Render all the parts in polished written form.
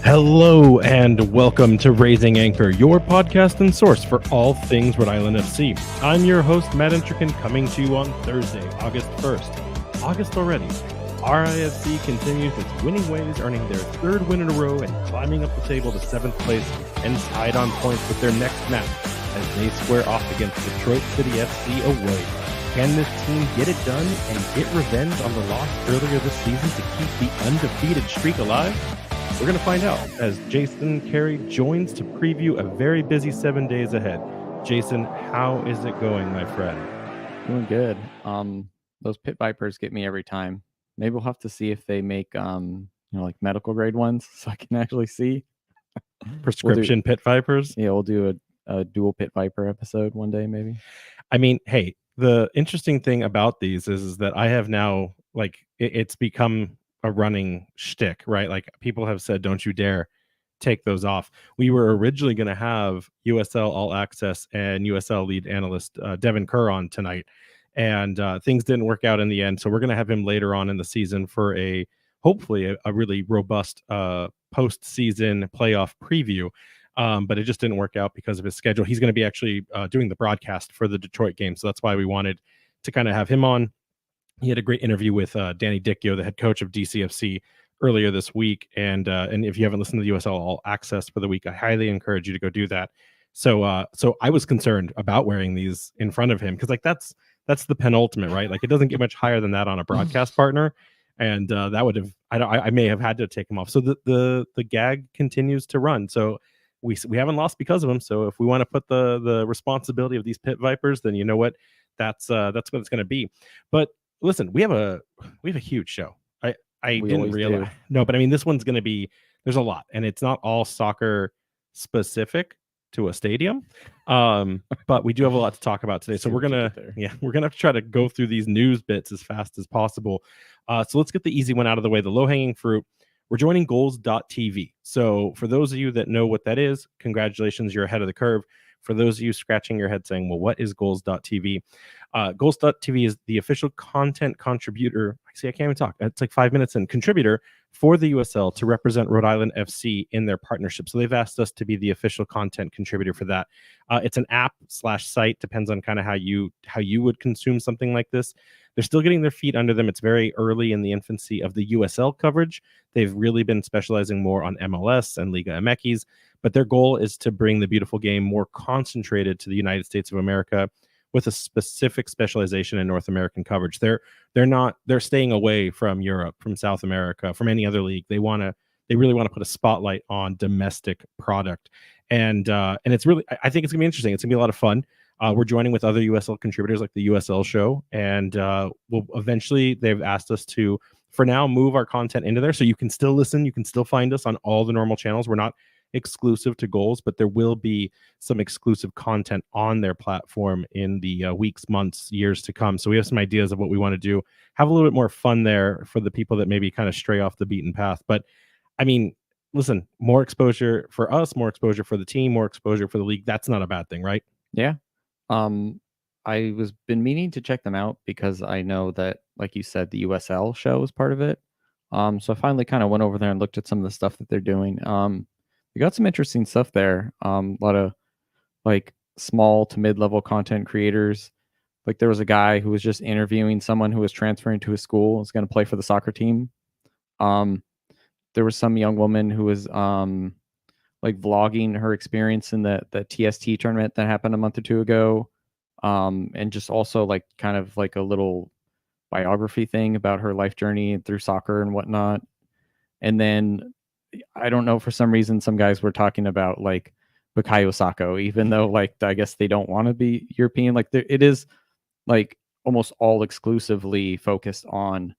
Hello and welcome to Raising Anchor, your podcast and source for all things Rhode Island FC. I'm your host, Matt Intrican, coming to you on Thursday, August 1st. August already. RIFC continues its winning ways, earning their third win in a row and climbing up the table to 7th place and tied on points with their next match as they square off against Detroit City FC away. Can this team get it done and get revenge on the loss earlier this season to keep the undefeated streak alive? We're going to find out as Jason Carey joins to preview a very busy 7 days ahead. Jason, how is it going, my friend? Doing good. Those pit vipers get me every time. Maybe we'll have to see if they make like medical grade ones so I can actually see. Prescription pit vipers? Yeah, we'll do a dual pit viper episode one day, maybe. I mean, hey, the interesting thing about these is that I have now, it's become a running shtick, right? Like, people have said, don't you dare take those off. We were originally going to have USL All Access and USL lead analyst Devin Kerr on tonight, and things didn't work out in the end. So we're going to have him later on in the season for hopefully a really robust post-season playoff preview. But it just didn't work out because of his schedule. He's going to be actually doing the broadcast for the Detroit game. So that's why we wanted to kind of have him on. He had a great interview with Danny Dicchio, the head coach of DCFC, earlier this week. And if you haven't listened to the USL All Access for the week, I highly encourage you to go do that. So I was concerned about wearing these in front of him because that's the penultimate, right? Like, it doesn't get much higher than that on a broadcast partner. And that would have I may have had to take him off. So the gag continues to run. So we haven't lost because of him. So if we want to put the responsibility of these pit vipers, then you know what, that's what it's going to be. But listen, we have a huge show. I didn't realize. No, but I mean, this one's going to be, there's a lot, and it's not all soccer specific to a stadium. But we do have a lot to talk about today. So we're gonna try to go through these news bits as fast as possible. So let's get the easy one out of the way, the low-hanging fruit. We're joining goals.tv. So for those of you that know what that is, congratulations, you're ahead of the curve. For those of you scratching your head saying, well, what is goals.tv? Goals.tv is the official content contributor. See, I can't even talk. It's like 5 minutes in. Contributor for the USL to represent Rhode Island FC in their partnership. So they've asked us to be the official content contributor for that. It's an app/site, depends on kind of how you would consume something like this. They're still getting their feet under them. It's very early in the infancy of the USL coverage. They've really been specializing more on MLS and Liga MX, but their goal is to bring the beautiful game more concentrated to the United States of America with a specific specialization in North American coverage. They're staying away from Europe, from South America, from any other league. They really want to put a spotlight on domestic product. And it's really, I think it's gonna be interesting. It's gonna be a lot of fun. We're joining with other USL contributors like the USL show, and we'll eventually, they've asked us to, for now, move our content into there. So you can still listen, you can still find us on all the normal channels. We're not exclusive to Goals, but there will be some exclusive content on their platform in the weeks, months, years to come. So we have some ideas of what we want to do, have a little bit more fun there for the people that maybe kind of stray off the beaten path. But I mean, listen, more exposure for us, more exposure for the team, more exposure for the league. That's not a bad thing, right? Yeah. I was been meaning to check them out because I know that, like you said, the USL show is part of it. So I finally kind of went over there and looked at some of the stuff that they're doing. We got some interesting stuff there. A lot of like small to mid-level content creators. Like, there was a guy who was just interviewing someone who was transferring to his school, was going to play for the soccer team. There was some young woman who was like vlogging her experience in the TST tournament that happened a month or two ago. And just also like kind of like a little biography thing about her life journey through soccer and whatnot. And then I don't know, for some reason, some guys were talking about like Bukayo Sako, even though like I guess they don't want to be European. Like, it is like almost all exclusively focused on,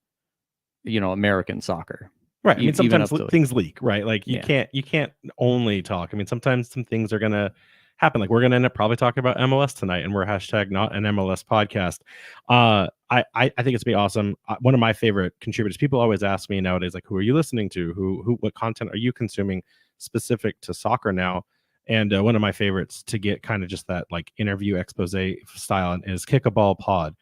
American soccer. Right. I mean, sometimes things leak, right? Like, you can't only talk. I mean, sometimes some things are gonna happen. Like, we're gonna end up probably talking about MLS tonight, and we're #not an MLS podcast. I think it's gonna be awesome. One of my favorite contributors. People always ask me nowadays, like, who are you listening to? What content are you consuming specific to soccer now? And one of my favorites to get kind of just that like interview expose style is Kick a Ball Pod.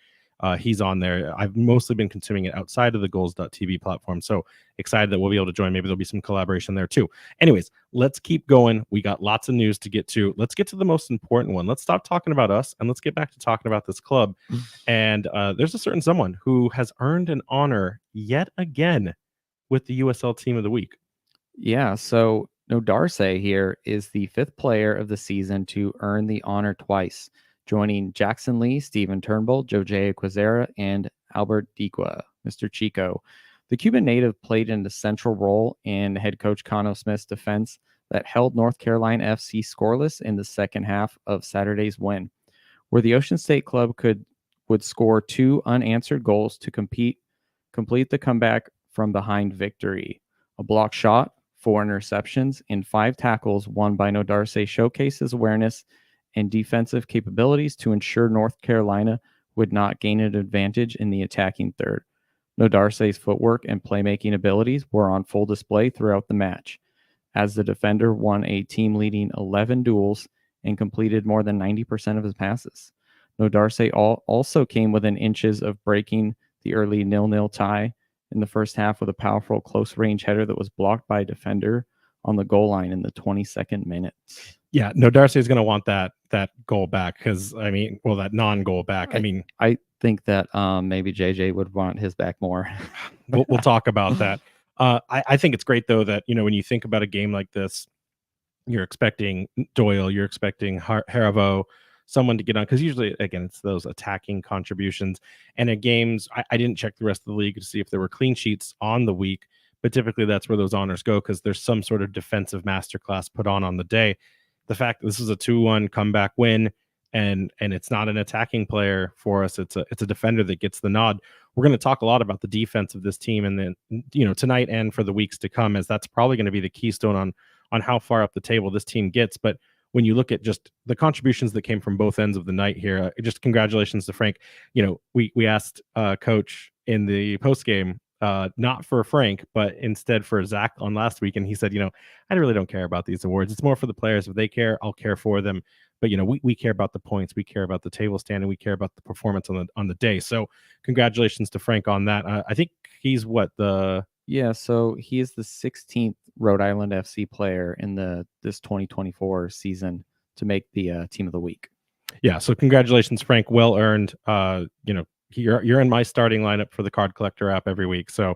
He's on there. I've mostly been consuming it outside of the goals.tv platform. So excited that we'll be able to join. Maybe there'll be some collaboration there too. Anyways, let's keep going. We got lots of news to get to. Let's get to the most important one. Let's stop talking about us and let's get back to talking about this club. And there's a certain someone who has earned an honor yet again with the USL Team of the Week. Yeah, so No Darce here is the 5th player of the season to earn the honor twice, joining Jackson Lee, Steven Turnbull, Jose Quezera, and Albert Diqua, Mr. Chico. The Cuban native played an essential role in head coach Cano Smith's defense that held North Carolina FC scoreless in the second half of Saturday's win, where the Ocean State club would score 2 unanswered goals to complete the comeback from behind victory. A block shot, 4 interceptions, and 5 tackles won by No Darce showcased his awareness and defensive capabilities to ensure North Carolina would not gain an advantage in the attacking third. No Darce's footwork and playmaking abilities were on full display throughout the match, as the defender won a team-leading 11 duels and completed more than 90% of his passes. No Darce also came within inches of breaking the early 0-0 tie in the first half with a powerful close-range header that was blocked by a defender on the goal line in the 22nd minute. Yeah, No Darce is going to want that goal back because, that non-goal back. I think that maybe JJ would want his back more. we'll talk about that. I think it's great, though, that, when you think about a game like this, you're expecting Doyle, you're expecting Haribo, someone to get on, because usually, again, it's those attacking contributions. And in games, I didn't check the rest of the league to see if there were clean sheets on the week, but typically that's where those honors go because there's some sort of defensive masterclass put on the day. The fact that this is a 2-1 comeback win and it's not an attacking player for us, it's a defender that gets the nod. We're going to talk a lot about the defense of this team and then tonight and for the weeks to come, as that's probably going to be the keystone on how far up the table this team gets. But when you look at just the contributions that came from both ends of the night here, just congratulations to Frank. We asked Coach in the post game, not for Frank, but instead for Zach on last week. And he said, I really don't care about these awards. It's more for the players. If they care, I'll care for them. But, we care about the points. We care about the table stand, and we care about the performance on the day. So congratulations to Frank on that. I think he's so he is the 16th Rhode Island FC player in this 2024 season to make the team of the week. Yeah, so congratulations, Frank. Well earned. You're in my starting lineup for the Card Collector app every week. So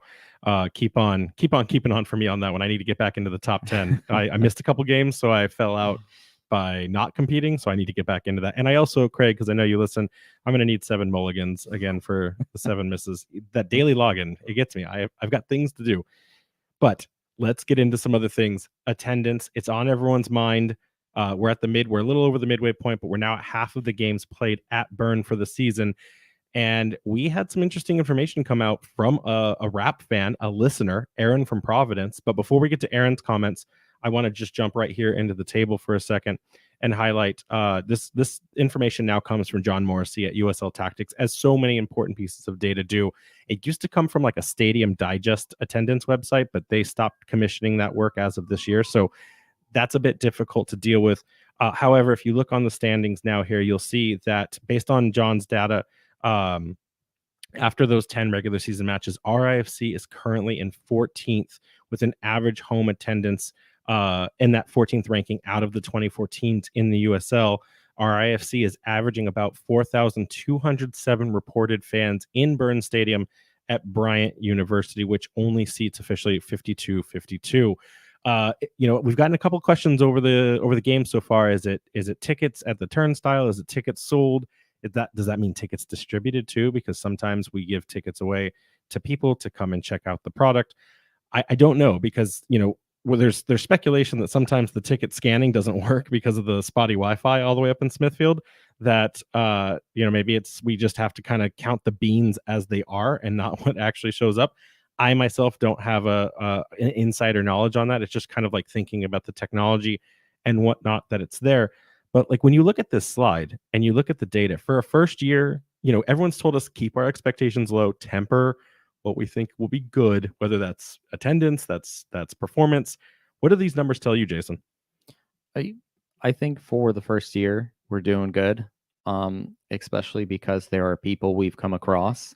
keep on keeping on for me on that one. I need to get back into the top 10. I missed a couple games, so I fell out by not competing. So I need to get back into that. And I also, Craig, because I know you listen, I'm going to need 7 mulligans again for the 7 misses. That daily login, it gets me. I've got things to do. But let's get into some other things. Attendance, it's on everyone's mind. We're a little over the midway point, but we're now at half of the games played at Burn for the season. And we had some interesting information come out from a rap fan, a listener, Aaron from Providence. But before we get to Aaron's comments, I want to just jump right here into the table for a second and highlight this information now comes from John Morrissey at USL Tactics, as so many important pieces of data do. It used to come from like a Stadium Digest attendance website, but they stopped commissioning that work as of this year. So that's a bit difficult to deal with. However, if you look on the standings now here, you'll see that based on John's data, after those 10 regular season matches, RIFC is currently in 14th with an average home attendance in that 14th ranking out of the 2014s in the USL. RIFC is averaging about 4,207 reported fans in Burn Stadium at Bryant University, which only seats officially 52. We've gotten a couple questions over the game so far. Is it tickets at the turnstile? Is it tickets sold? Does that mean tickets distributed too? Because sometimes we give tickets away to people to come and check out the product. I don't know, because there's speculation that sometimes the ticket scanning doesn't work because of the spotty Wi-Fi all the way up in Smithfield. That maybe we just have to kind of count the beans as they are and not what actually shows up. I myself don't have an insider knowledge on that. It's just kind of like thinking about the technology and whatnot that it's there. But like when you look at this slide and you look at the data for a first year, everyone's told us keep our expectations low, temper what we think will be good, whether that's attendance, that's performance. What do these numbers tell you, Jason? I think for the first year, we're doing good. especially because there are people we've come across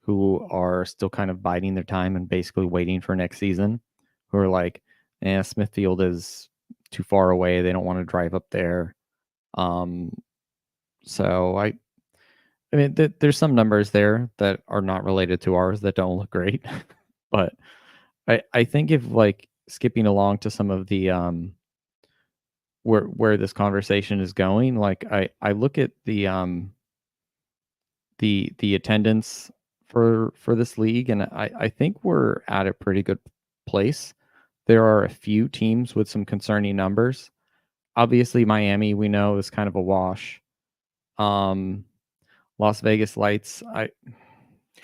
who are still kind of biding their time and basically waiting for next season, who are like, Smithfield is too far away. They don't want to drive up there. Um, so I mean, there's some numbers there that are not related to ours that don't look great, but I think if like skipping along to some of the where this conversation is going, like I look at the attendance for this league, and I think we're at a pretty good place. There are a few teams with some concerning numbers. Obviously, Miami we know is kind of a wash. Um, Las Vegas Lights, I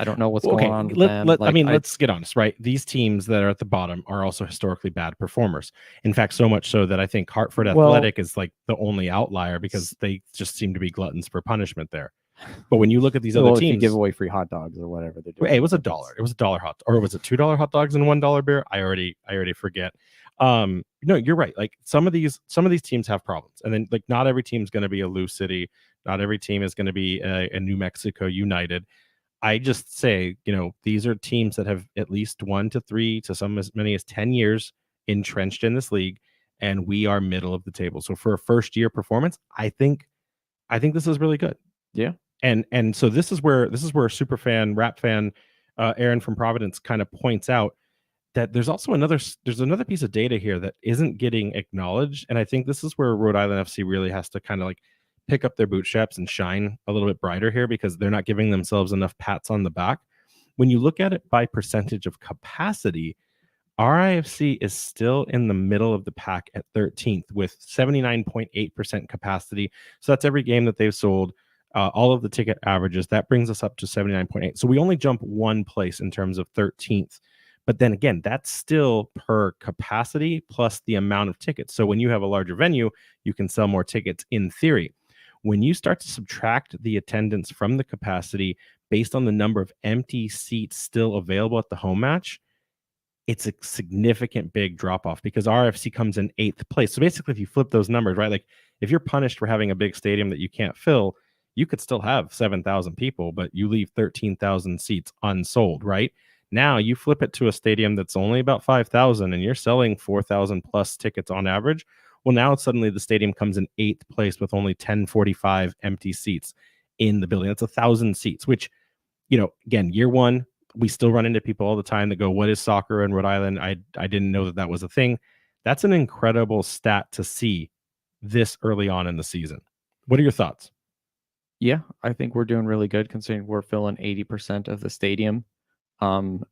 don't know what's Well, going okay, on with them. I Like mean, let's get honest, right? These teams that are at the bottom are also historically bad performers. In fact, so much so that I think Hartford well, Athletic is like the only outlier because they just seem to be gluttons for punishment there. But when you look at these other well, if you give teams, away free hot dogs or whatever they're hey, doing, it was a but dollar. It was a dollar hot, or was it $2 hot dogs and $1 beer? I already forget. No, you're right. Like some of these teams have problems, and then like not every team's going to be a Lou City. Not every team is going to be a New Mexico United. I just say, these are teams that have at least 1 to 3 to some as many as 10 years entrenched in this league, and we are middle of the table. So for a first year performance, I think this is really good. yeah, And so this is where super fan, rap fan, Aaron from Providence kind of points out that there's another piece of data here that isn't getting acknowledged, and I think this is where Rhode Island FC really has to kind of like pick up their bootstraps and shine a little bit brighter here because they're not giving themselves enough pats on the back. When you look at it by percentage of capacity, RIFC is still in the middle of the pack at 13th with 79.8% capacity. So that's every game that they've sold, all of the ticket averages. That brings us up to 79.8. So we only jump one place in terms of 13th. But then again, that's still per capacity plus the amount of tickets. So when you have a larger venue, you can sell more tickets in theory. When you start to subtract the attendance from the capacity based on the number of empty seats still available at the home match, it's a significant big drop off because RFC comes in 8th place. So basically, if you flip those numbers, right, like if you're punished for having a big stadium that you can't fill, you could still have 7,000 people, but you leave 13,000 seats unsold, right? Now you flip it to a stadium that's only about 5,000 and you're selling 4,000 plus tickets on average. Well, now suddenly the stadium comes in 8th place with only 1045 empty seats in the building. That's 1,000 seats, which, again, year one, we still run into people all the time that go, "What is soccer in Rhode Island?" I didn't know that was a thing. That's an incredible stat to see this early on in the season. What are your thoughts? yeah, I think we're doing really good considering we're filling 80% of the stadium. Um,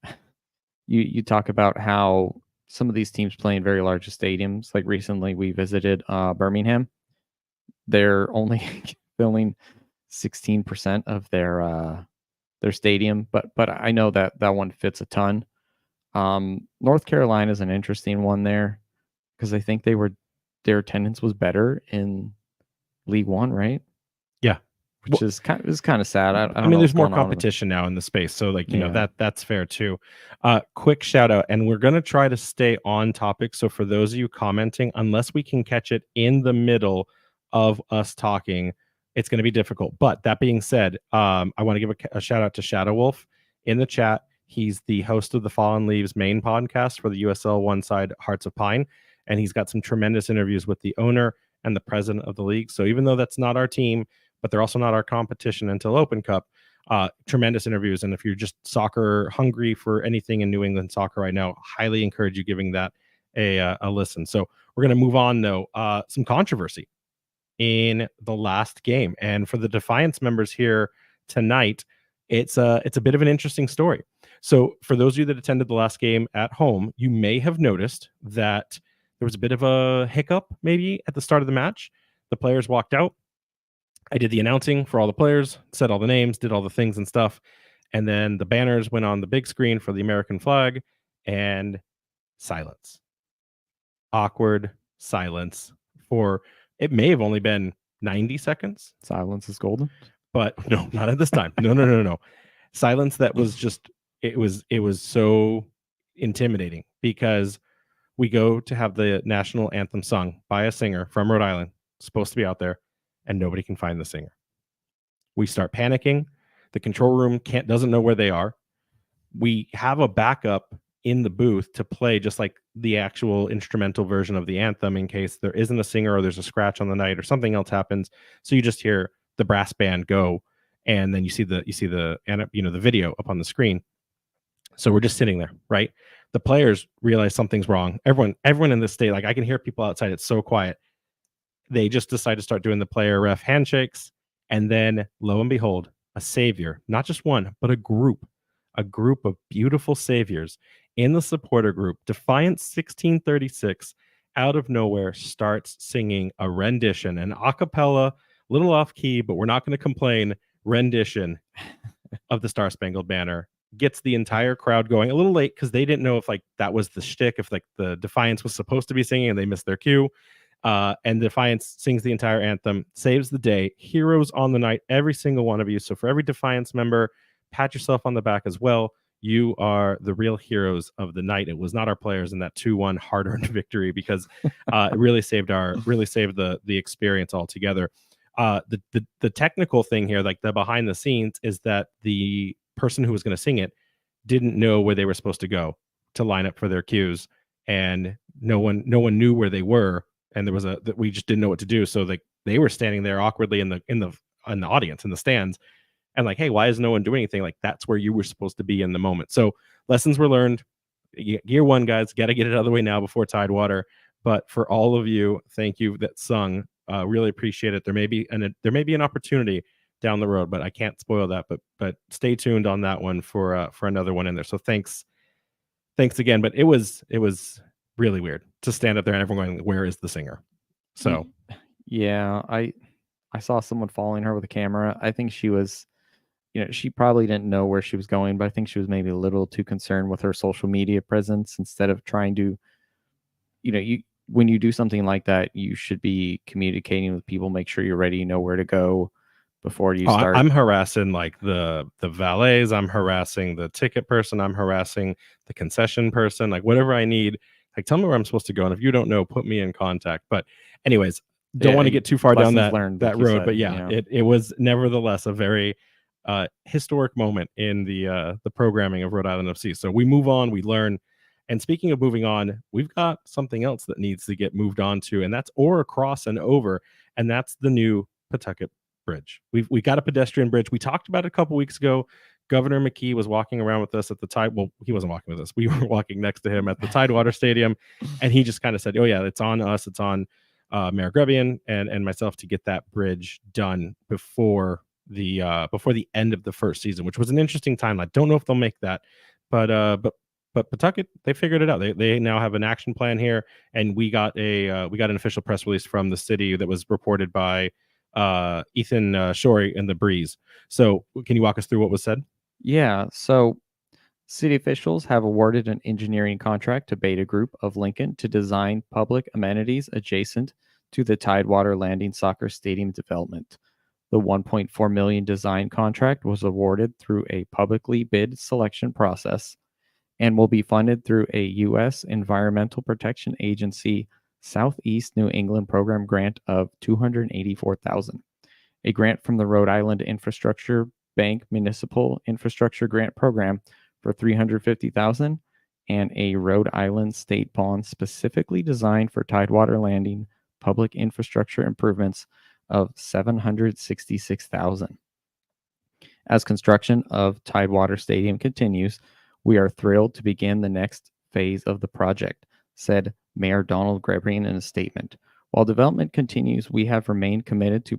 you talk about how some of these teams play in very large stadiums. Like recently, we visited Birmingham. They're only filling 16% of their stadium, but I know that one fits a ton. North Carolina is an interesting one there because I think their attendance was better in League One, right? Yeah. Which is kind of sad. I I don't mean, know what's there's more going on with them. competition now in the space, so like Yeah. that's fair too. Quick shout out, and we're gonna try to stay on topic. So for those of you commenting, unless we can catch it in the middle of us talking, it's gonna be difficult. But that being said, I want to give a shout out to Shadow Wolf in the chat. He's the host of the Fallen Leaves main podcast for the USL One Side Hearts of Pine, and he's got some tremendous interviews with the owner and the president of the league. So even though that's not our team, but they're also not our competition until Open Cup. Tremendous interviews. And if you're just soccer hungry for anything in New England soccer right now, highly encourage you giving that a listen. So we're going to move on, though. Some controversy in the last game. And for the Defiance members here tonight, it's a bit of an interesting story. So for those of you that attended the last game at home, you may have noticed that there was a bit of a hiccup maybe at the start of the match. The players walked out. I did the announcing for all the players, said all the names, did all the things and stuff. And then the banners went on the big screen for the American flag and silence. Awkward silence for it may have only been 90 seconds, Silence is golden. but no, not at this time. No. Silence that was just it was so intimidating because we go to have the national anthem sung by a singer from Rhode Island, supposed to be out there, and nobody can find the singer. We start panicking. The control room doesn't know where they are. We have a backup in the booth to play just like the actual instrumental version of the anthem in case there isn't a singer or there's a scratch on the night or something else happens. So you just hear the brass band go, and then you see the the video up on the screen. So we're just sitting there, right? The players realize something's wrong. Everyone in this state, like I can hear people outside. It's so quiet. They just decide to start doing the player ref handshakes, and then lo and behold, a savior, not just one, but a group of beautiful saviors in the supporter group, Defiant 1636, out of nowhere starts singing a rendition, an a cappella, little off key, but we're not going to complain, rendition of the Star Spangled Banner. Gets the entire crowd going a little late because they didn't know if like that was the shtick, if like the Defiance was supposed to be singing and they missed their cue. And Defiance sings the entire anthem, saves the day. Heroes on the night, every single one of you. So for every Defiance member, pat yourself on the back as well. You are the real heroes of the night. It was not our players in that 2-1 hard-earned victory because it really saved the experience altogether. The technical thing here, like the behind the scenes, is that the person who was going to sing it didn't know where they were supposed to go to line up for their cues, and no one knew where they were, and there was we just didn't know what to do. So they were standing there awkwardly in the audience, in the stands, and like, hey, why is no one doing anything? Like, that's where you were supposed to be in the moment. So lessons were learned. Gear 1, guys, got to get it out of the way now before Tidewater. But for all of you, thank you that sung. Really appreciate it. There may be an opportunity down the road, but I can't spoil that. But stay tuned on that one for another one in there. So thanks again. But it was really weird to stand up there and everyone going, "Where is the singer?" So yeah, I saw someone following her with a camera. I think she was, she probably didn't know where she was going, but I think she was maybe a little too concerned with her social media presence instead of trying to, when you do something like that, you should be communicating with people, make sure you're ready, you know where to go before you start. I'm harassing like the valets, I'm harassing the ticket person, I'm harassing the concession person, like whatever I need, like tell me where I'm supposed to go. And if you don't know, put me in contact. But anyways, don't want to get too far down that road. Said, but yeah, it was nevertheless a very historic moment in the programming of Rhode Island FC. So we move on, we learn. And speaking of moving on, we've got something else that needs to get moved on to, and that's or across and over, and that's the new Pawtucket Bridge. We got a pedestrian bridge. We talked about it a couple weeks ago. Governor McKee was walking around with us at the Tide. Well, he wasn't walking with us. We were walking next to him at the Tidewater Stadium, and he just kind of said, "Oh yeah, it's on us. It's on Mayor Grevian and myself to get that bridge done before the end of the first season," which was an interesting timeline. Don't know if they'll make that, but Pawtucket, they figured it out. They now have an action plan here, and we got an official press release from the city that was reported by Ethan Shorey in the Breeze. So can you walk us through what was said? Yeah. So city officials have awarded an engineering contract to Beta Group of Lincoln to design public amenities adjacent to the Tidewater Landing Soccer Stadium development. The $1.4 million design contract was awarded through a publicly bid selection process and will be funded through a U.S. Environmental Protection Agency Southeast New England program grant of $284,000, a grant from the Rhode Island Infrastructure Bank Municipal Infrastructure Grant Program for $350,000, and a Rhode Island state bond specifically designed for Tidewater Landing public infrastructure improvements of $766,000. As construction of Tidewater Stadium continues, we are thrilled to begin the next phase of the project, said Mayor Donald Grebrian in a statement. While development continues, we have remained committed to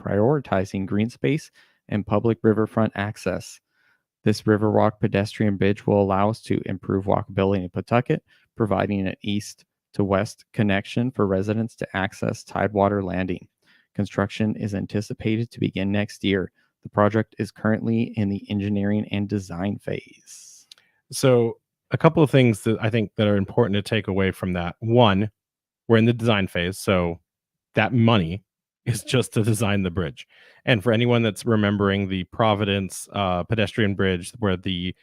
prioritizing green space and public riverfront access. This Riverwalk pedestrian bridge will allow us to improve walkability in Pawtucket, providing an east to west connection for residents to access Tidewater Landing. Construction is anticipated to begin next year. The project is currently in the engineering and design phase. So a couple of things that I think that are important to take away from that. One, we're in the design phase, so that money is just to design the bridge. And for anyone that's remembering the Providence pedestrian bridge, where the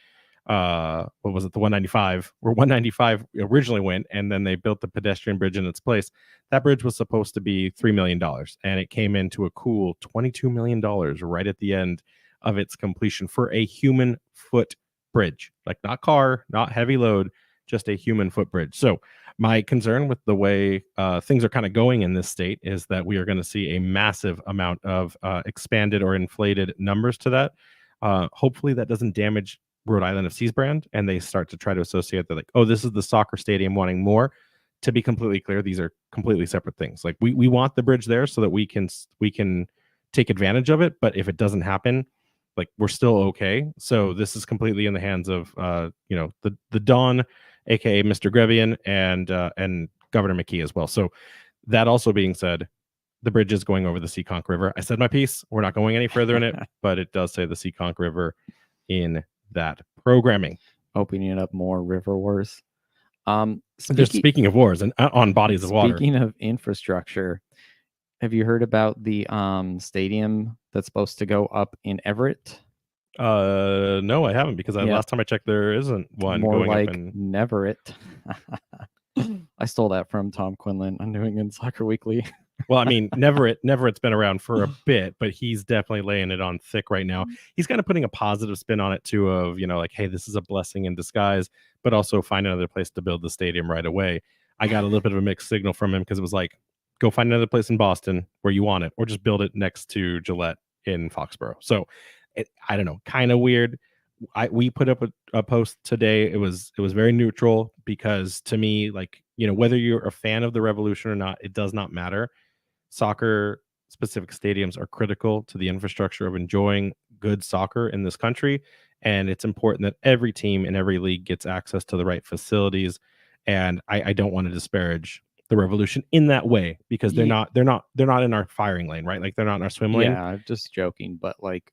what was it, the 195, where 195 originally went, and then they built the pedestrian bridge in its place. That bridge was supposed to be $3 million, and it came into a cool $22 million right at the end of its completion for a human foot bridge, like not car, not heavy load, just a human foot bridge. So my concern with the way things are kind of going in this state is that we are going to see a massive amount of expanded or inflated numbers to that. Hopefully that doesn't damage Rhode Island FC's brand, and they start to try to associate that, like, oh, this is the soccer stadium wanting more. To be completely clear, these are completely separate things. Like we want the bridge there so that we can take advantage of it, but if it doesn't happen, like, we're still okay. So this is completely in the hands of the Don, aka Mr. Grevian, and Governor McKee as well. So that also being said, the bridge is going over the Seekonk River. I said my piece. We're not going any further in it, but it does say the Seekonk River in that programming. Opening up more river wars. Speaking of wars and on bodies of water. Speaking of infrastructure, have you heard about the stadium that's supposed to go up in Everett? No, I haven't, because last time I checked, there isn't one more going like up in Neverett. I stole that from Tom Quinlan on New England Soccer Weekly. Well, I mean, Neverett's been around for a bit, but he's definitely laying it on thick right now. He's kind of putting a positive spin on it too, of, like, hey, this is a blessing in disguise, but also find another place to build the stadium right away. I got a little bit of a mixed signal from him, because it was like, go find another place in Boston where you want it, or just build it next to Gillette in Foxborough. So I don't know, kind of weird. We put up a post today. It was very neutral, because to me, like, whether you're a fan of the Revolution or not, it does not matter. Soccer specific stadiums are critical to the infrastructure of enjoying good soccer in this country, and it's important that every team in every league gets access to the right facilities. And I don't want to disparage the Revolution in that way, because they're not in our firing lane, right? Like, they're not in our swim lane. Yeah, I'm just joking, but like,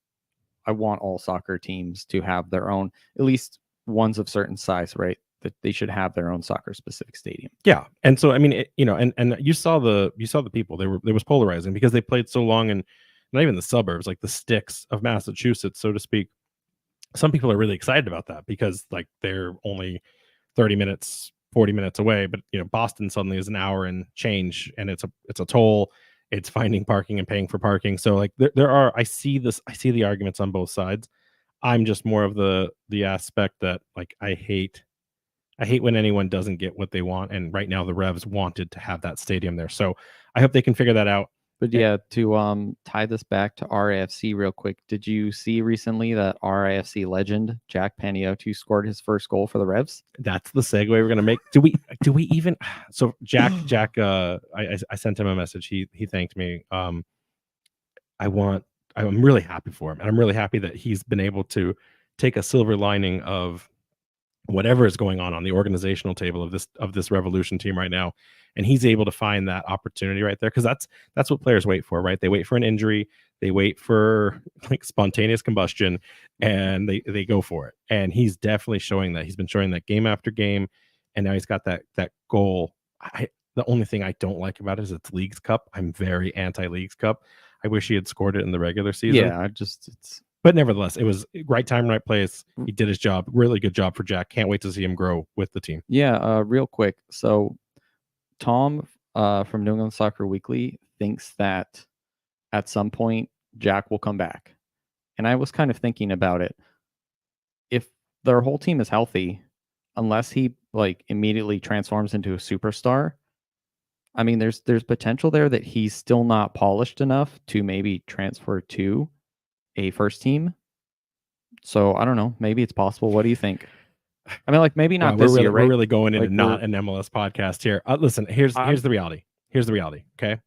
I want all soccer teams to have their own, at least ones of certain size, right? That they should have their own soccer specific stadium. Yeah, and so I mean, and you saw the people. It was polarizing, because they played so long in not even the suburbs, like the sticks of Massachusetts, so to speak. Some people are really excited about that, because like they're only 30 minutes, 40 minutes away, but Boston suddenly is an hour and change, and it's a toll. It's finding parking and paying for parking. So like I see the arguments on both sides. I'm just more of the aspect that, like, I hate when anyone doesn't get what they want, and right now the Revs wanted to have that stadium there. So I hope they can figure that out. But yeah, to tie this back to RIFC real quick, did you see recently that RIFC legend Jack Paniotu scored his first goal for the Revs? That's the segue we're gonna make. Do we even? So Jack, I sent him a message. He thanked me. I'm really happy for him, and I'm really happy that he's been able to take a silver lining of whatever is going on the organizational table of this Revolution team right now, and he's able to find that opportunity right there, because that's what players wait for, right? They wait for an injury, they wait for like spontaneous combustion, and they go for it. And he's definitely showing that. He's been showing that game after game, and now he's got that goal. The only thing I don't like about it is it's Leagues Cup. I'm very anti-Leagues Cup. I wish he had scored it in the regular season. Yeah, But nevertheless, it was right time, right place. He did his job. Really good job for Jack. Can't wait to see him grow with the team. Yeah, real quick. So Tom from New England Soccer Weekly thinks that at some point Jack will come back. And I was kind of thinking about it. If their whole team is healthy, unless he like immediately transforms into a superstar, I mean, there's potential there that he's still not polished enough to maybe transfer to a first team. So I don't know. Maybe it's possible. What do you think? I mean, like, maybe not this year, right? We're really going into not an MLS podcast here. Listen, here's the reality. Here's the reality. Okay,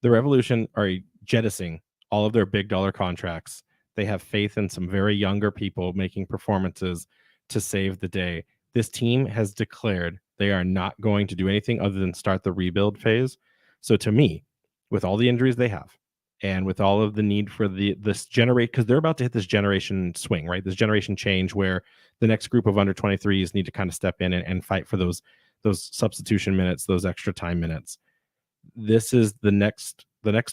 the Revolution are jettisoning all of their big dollar contracts. They have faith in some very younger people making performances to save the day. This team has declared they are not going to do anything other than start the rebuild phase. So to me, with all the injuries they have, and with all of the need for this generate, because they're about to hit this generation swing, right? This generation change where the next group of under 23s need to kind of step in and fight for those substitution minutes, those extra time minutes. This is the next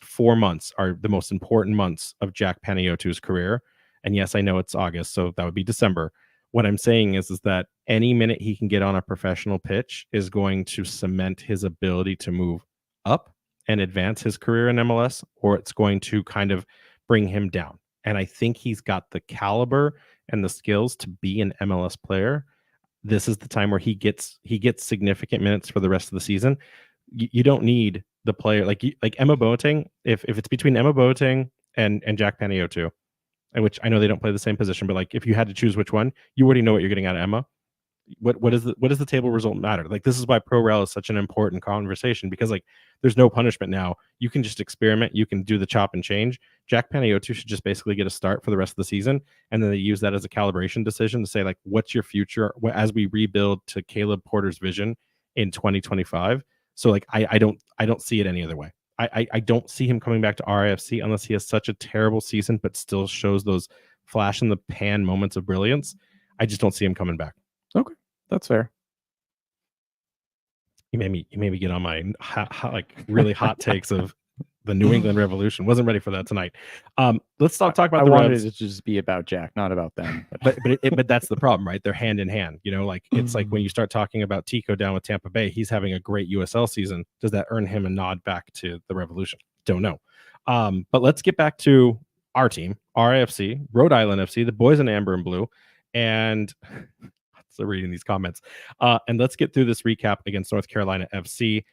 4 months are the most important months of Jack Paniotu's career. And yes, I know it's August, so that would be December. What I'm saying is that any minute he can get on a professional pitch is going to cement his ability to move up and advance his career in MLS, or it's going to kind of bring him down. And I think he's got the caliber and the skills to be an MLS player. This is the time where he gets significant minutes for the rest of the season. You don't need the player like Emma Boateng. If it's between Emma Boateng and Jack Panayiotou, and which I know they don't play the same position, but like if you had to choose which one, you already know what you're getting out of Emma. What does the table result matter? Like this is why pro rel is such an important conversation, because like there's no punishment now. You can just experiment. You can do the chop and change. Jack Panayiotou should just basically get a start for the rest of the season, and then they use that as a calibration decision to say like, what's your future as we rebuild to Caleb Porter's vision in 2025. So like I don't see it any other way. I don't see him coming back to RIFC unless he has such a terrible season, but still shows those flash in the pan moments of brilliance. I just don't see him coming back. Okay, that's fair. You made me get on my like really hot takes of the New England Revolution. Wasn't ready for that tonight. Let's talk about the wanted Revs. it to just be about Jack, not about them. But that's the problem, right? They're hand in hand. You know, like it's like when you start talking about Tico down with Tampa Bay, he's having a great USL season. Does that earn him a nod back to the Revolution? Don't know. But let's get back to our team, RIFC, Rhode Island FC, the boys in amber and blue, and. So reading these comments, and let's get through this recap against North Carolina FC.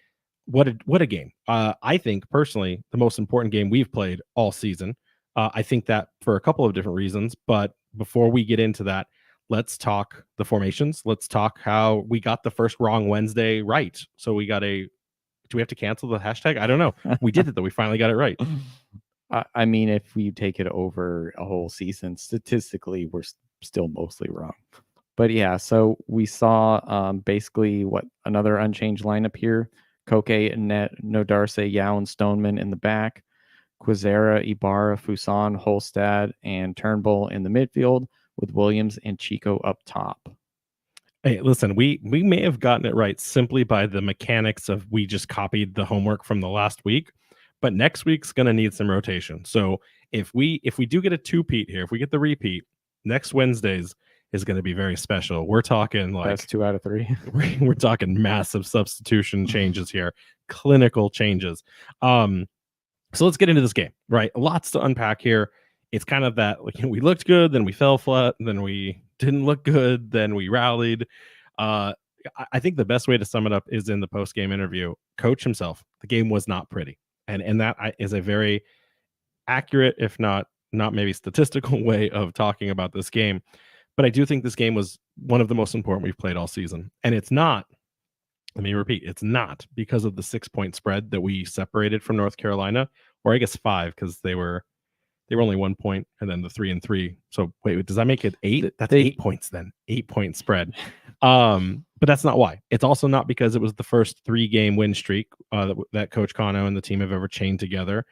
What a game! I think personally the most important game we've played all season. I think that for a couple of different reasons. But before we get into that, let's talk the formations. Let's talk how we got the first wrong Wednesday right. So we got do we have to cancel the hashtag? I don't know. We did it though. We finally got it right. I mean, if we take it over a whole season, statistically, we're still mostly wrong. But yeah, so we saw basically another unchanged lineup here. Koke, Net, Nodarse, Yao, and Stoneman in the back. Quizera, Ibarra, Fuson, Holstad, and Turnbull in the midfield, with Williams and Chico up top. Hey, listen, we may have gotten it right simply by the mechanics of we just copied the homework from the last week, but next week's going to need some rotation. So if we do get a two-peat here, if we get the repeat, next Wednesday's is going to be very special. We're talking like that's 2 out of 3. We're talking massive substitution changes here, clinical changes. So let's get into this game, right? Lots to unpack here. It's kind of that like we looked good, then we fell flat, then we didn't look good, then we rallied. I think the best way to sum it up is in the post-game interview. Coach himself, the game was not pretty, and that is a very accurate, if not maybe statistical way of talking about this game. But I do think this game was one of the most important we've played all season. And it's not, let me repeat, it's not because of the 6-point spread that we separated from North Carolina, or I guess 5, because they were only 1 point, and then the 3 and 3. So wait, does that make it 8? That's 8 points then. 8-point spread. But that's not why. It's also not because it was the first 3-game win streak that Coach Cano and the team have ever chained together.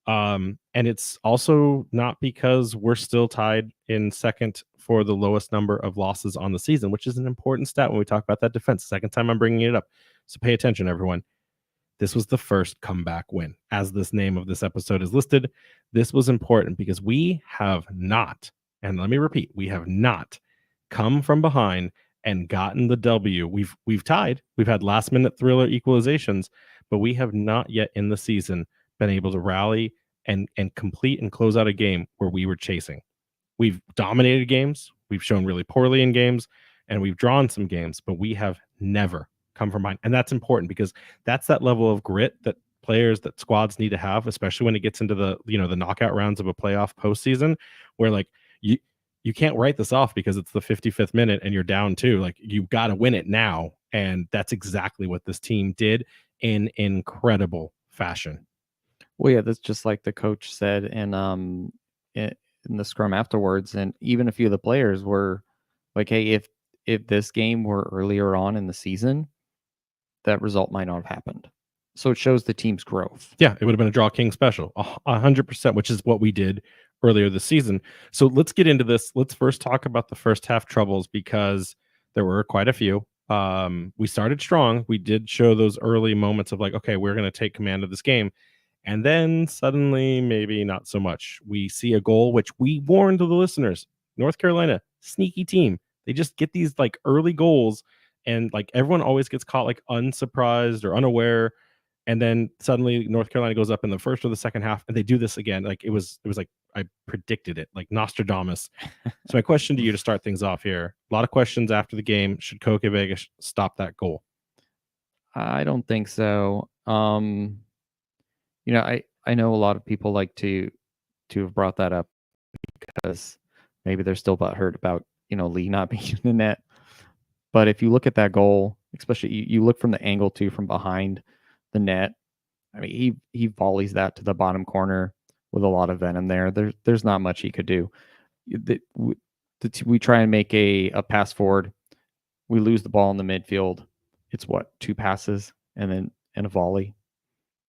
And it's also not because we're still tied in second for the lowest number of losses on the season, which is an important stat when we talk about that defense. Second time I'm bringing it up. So pay attention, everyone. This was the first comeback win. As this name of this episode is listed, this was important because we have not, and let me repeat, we have not come from behind and gotten the W. We've tied. We've had last minute thriller equalizations, but we have not yet in the season been able to rally and complete and close out a game where we were chasing. We've dominated games, we've shown really poorly in games, and we've drawn some games, but we have never come from behind. And that's important because that's that level of grit that players, that squads need to have, especially when it gets into the knockout rounds of a playoff postseason, where like you can't write this off because it's the 55th minute and you're down 2. Like you've got to win it now. And that's exactly what this team did in incredible fashion. Well, yeah, that's just like the coach said in the scrum afterwards, and even a few of the players were like, "Hey, if this game were earlier on in the season, that result might not have happened." So it shows the team's growth. Yeah, it would have been a draw king special, 100%, which is what we did earlier this season. So let's get into this. Let's first talk about the first half troubles because there were quite a few. We started strong. We did show those early moments of like, okay, we're going to take command of this game. And then suddenly, maybe not so much. We see a goal, which we warned the listeners. North Carolina, sneaky team. They just get these like early goals, and like everyone always gets caught like unsurprised or unaware. And then suddenly North Carolina goes up in the first or the second half, and they do this again. Like it was like I predicted it, like Nostradamus. So my question to you to start things off here: a lot of questions after the game. Should Koke Vegas stop that goal? I don't think so. I know a lot of people like to have brought that up because maybe they're still butthurt about Lee not being in the net. But if you look at that goal, especially you look from the angle too from behind the net. I mean, he volleys that to the bottom corner with a lot of venom there. There's not much he could do. We try and make a pass forward. We lose the ball in the midfield. It's what, 2 passes and a volley.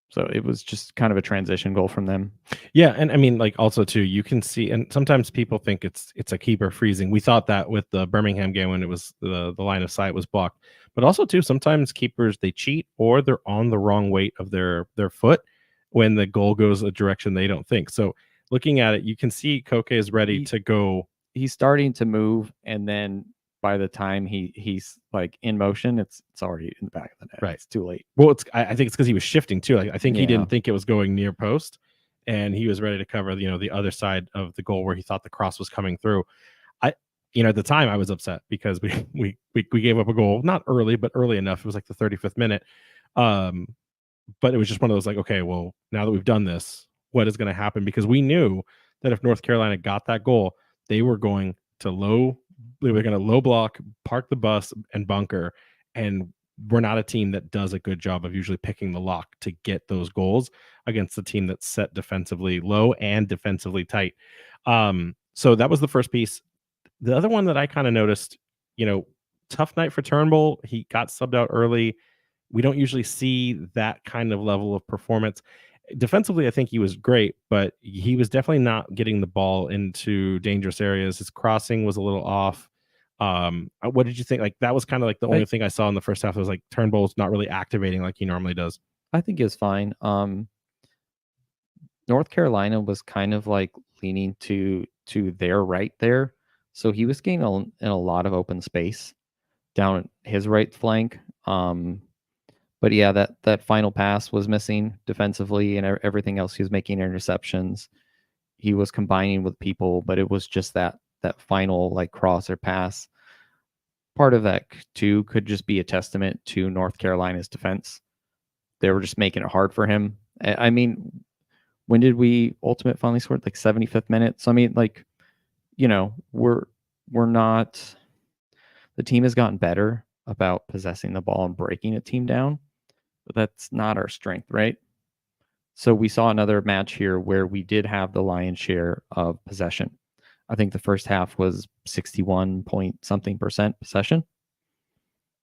So it was just kind of a transition goal from them. Yeah, and I mean, like also too, you can see, and sometimes people think it's a keeper freezing. We thought that with the Birmingham game when it was the line of sight was blocked, but also too, sometimes keepers they cheat or they're on the wrong weight of their foot when the goal goes a direction they don't think. So looking at it, you can see Koke is ready to go. He's starting to move, and then by the time he's like in motion, it's already in the back of the net. Right. It's too late. Well, I think it's because he was shifting too. Like I think he Yeah. didn't think it was going near post, and he was ready to cover the other side of the goal where he thought the cross was coming through. At the time I was upset because we gave up a goal, not early, but early enough. It was like the 35th minute. But it was just one of those like, okay, well, now that we've done this, what is going to happen? Because we knew that if North Carolina got that goal, they were going to low block, park the bus, and bunker. And we're not a team that does a good job of usually picking the lock to get those goals against a team that's set defensively low and defensively tight. So that was the first piece. The other one that I kind of noticed, tough night for Turnbull. He got subbed out early. We don't usually see that kind of level of performance. Defensively, I think he was great, but he was definitely not getting the ball into dangerous areas. His crossing was a little off. What did you think? Like that was kind of like the only thing I saw in the first half. Was like Turnbull's not really activating like he normally does. I think it was fine. North Carolina was kind of like leaning to their right there, so he was getting in a lot of open space down his right flank. But yeah, that final pass was missing defensively, and everything else he was making interceptions. He was combining with people, but it was just that final like cross or pass. Part of that too could just be a testament to North Carolina's defense. They were just making it hard for him. I mean, when did we ultimate finally scored? Like 75th minute. So I mean, like, we're not. The team has gotten better about possessing the ball and breaking a team down, but that's not our strength, right? So we saw another match here where we did have the lion's share of possession. I think the first half was 61 point something percent possession.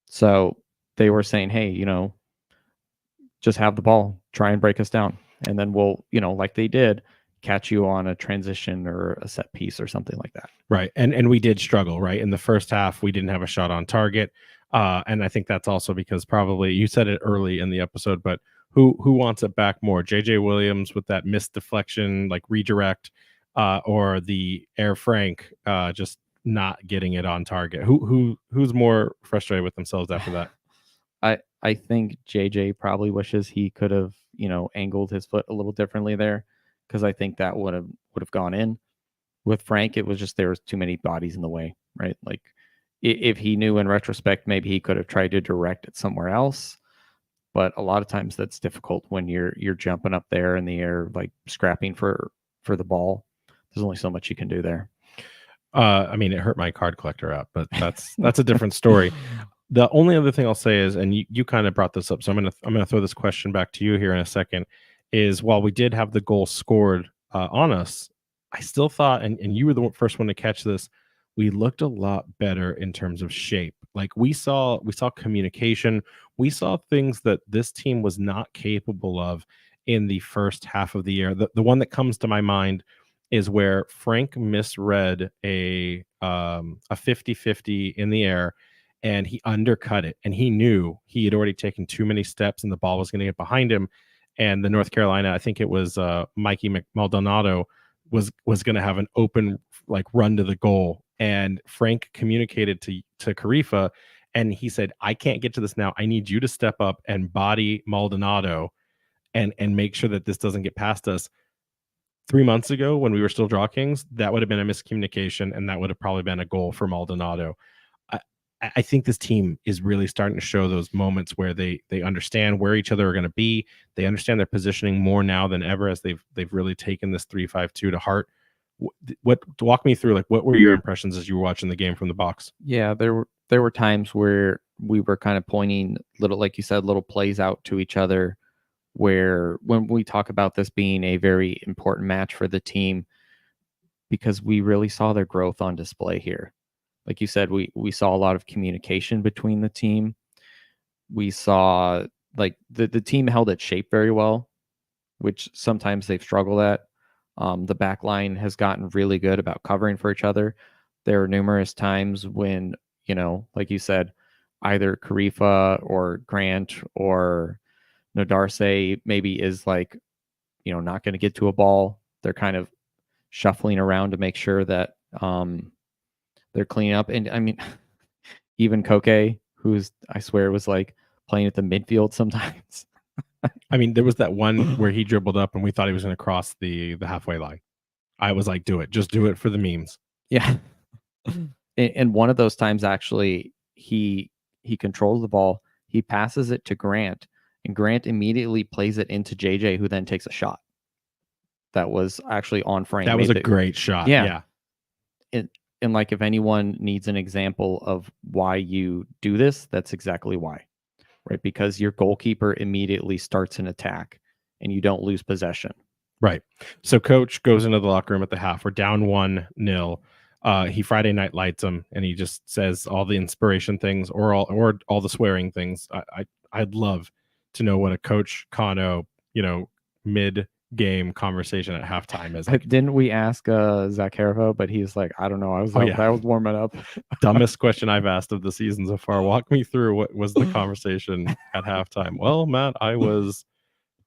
So they were saying, hey, just have the ball, try and break us down. And then we'll, like they did, catch you on a transition or a set piece or something like that. Right. And we did struggle, right? In the first half, we didn't have a shot on target. And I think that's also because probably you said it early in the episode, but who wants it back more? JJ Williams with that missed deflection, like redirect, or the Air Frank just not getting it on target? Who's more frustrated with themselves after that? I think JJ probably wishes he could have, angled his foot a little differently there, because I think that would have gone in. With Frank, it was just there was too many bodies in the way, right? Like if he knew in retrospect, maybe he could have tried to direct it somewhere else. But a lot of times that's difficult when you're jumping up there in the air, like scrapping for the ball. There's only so much you can do there. I mean, it hurt my card collector up, but that's a different story. The only other thing I'll say is, and you kind of brought this up, so I'm gonna throw this question back to you here in a second. Is while we did have the goal scored on us, I still thought, and you were the first one to catch this, we looked a lot better in terms of shape. Like we saw communication, we saw things that this team was not capable of in the first half of the year. The one that comes to my mind is where Frank misread a 50-50 in the air, and he undercut it, and he knew he had already taken too many steps and the ball was going to get behind him. And the North Carolina, I think it was Mikey Maldonado, was going to have an open like run to the goal, and Frank communicated to Karifa, and he said, "I can't get to this now. I need you to step up and body Maldonado and make sure that this doesn't get past us." 3 months ago, when we were still Draw Kings, that would have been a miscommunication, and that would have probably been a goal for Maldonado. I, I think this team is really starting to show those moments where they understand where each other are going to be. They understand their positioning more now than ever, as they've really taken this 3-5-2 to heart. What walk me through, like, what were your impressions as you were watching the game from the box? Yeah, there were times where we were kind of pointing little, like you said, little plays out to each other, where when we talk about this being a very important match for the team, because we really saw their growth on display here. Like you said, we saw a lot of communication between the team. We saw, like, the team held its shape very well, which sometimes they've struggled at. The back line has gotten really good about covering for each other. There are numerous times when, like you said, either Karifa or Grant or Nodarse maybe is like, not going to get to a ball. They're kind of shuffling around to make sure that they're cleaning up. And I mean, even Koke, who's, I swear, was like playing at the midfield sometimes. I mean, there was that one where he dribbled up and we thought he was going to cross the halfway line. I was like, do it. Just do it for the memes. Yeah. And one of those times, actually, he controls the ball. He passes it to Grant, and Grant immediately plays it into JJ, who then takes a shot. That was actually on frame. That was a great shot. Yeah. And like, if anyone needs an example of why you do this, that's exactly why, right? Because your goalkeeper immediately starts an attack and you don't lose possession. Right. So coach goes into the locker room at the half. We're down 1-0. He Friday night lights him, and he just says all the inspiration things or all the swearing things. I'd love to know what a Coach Kano, mid game conversation at halftime is like. Didn't we ask Zach Haribo, but he's like, I don't know. I was warming up. Dumbest question I've asked of the season so far. Walk me through what was the conversation at halftime. Well, Matt, I was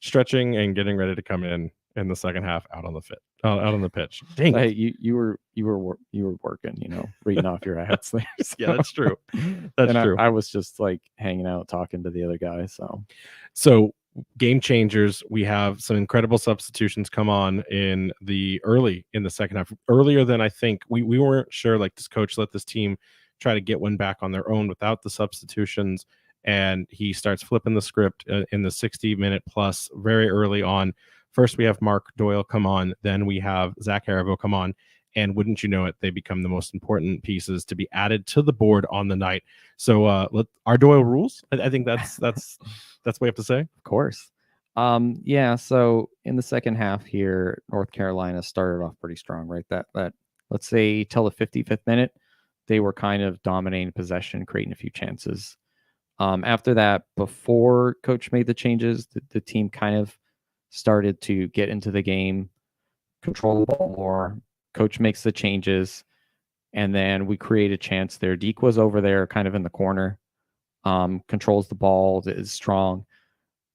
stretching and getting ready to come in the second half out on the pitch. Dang. Hey, you were working, reading off your ads there. So. Yeah, that's true. That's true. I was just like hanging out, talking to the other guys. So game changers. We have some incredible substitutions come on in the second half, earlier than I think. We weren't sure, like, does coach let this team try to get one back on their own without the substitutions? And he starts flipping the script in the 60-minute plus very early on. First, we have Mark Doyle come on. Then we have Zach Haribo come on. And wouldn't you know it, they become the most important pieces to be added to the board on the night. So our Doyle rules. I think that's what we have to say. Of course. Yeah. So in the second half here, North Carolina started off pretty strong, right? That let's say till the 55th minute, they were kind of dominating possession, creating a few chances. After that, before coach made the changes, the team kind of started to get into the game, control the ball more. Coach makes the changes, and then we create a chance there. Deke was over there kind of in the corner, controls the ball, is strong,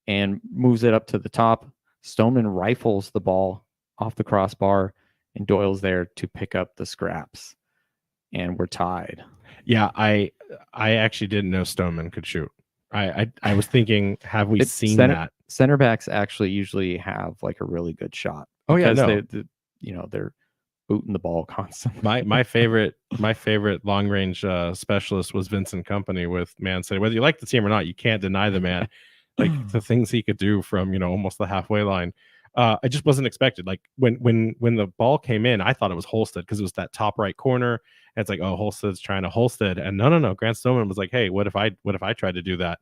and moves it up to the top. Stoneman rifles the ball off the crossbar, and Doyle's there to pick up the scraps, and we're tied. Yeah, I actually didn't know Stoneman could shoot. I was thinking, have we seen that? Center backs actually usually have like a really good shot. Oh yeah, no. They're booting the ball constantly. My favorite long range specialist was Vincent Kompany with Man City. Whether you like the team or not, you can't deny the man. Like, the things he could do from almost the halfway line. I just wasn't expected. Like, when the ball came in, I thought it was Holstead because it was that top right corner. And it's like, oh, Holstead's trying to Holstead, and no. Grant Stoneman was like, hey, what if I tried to do that?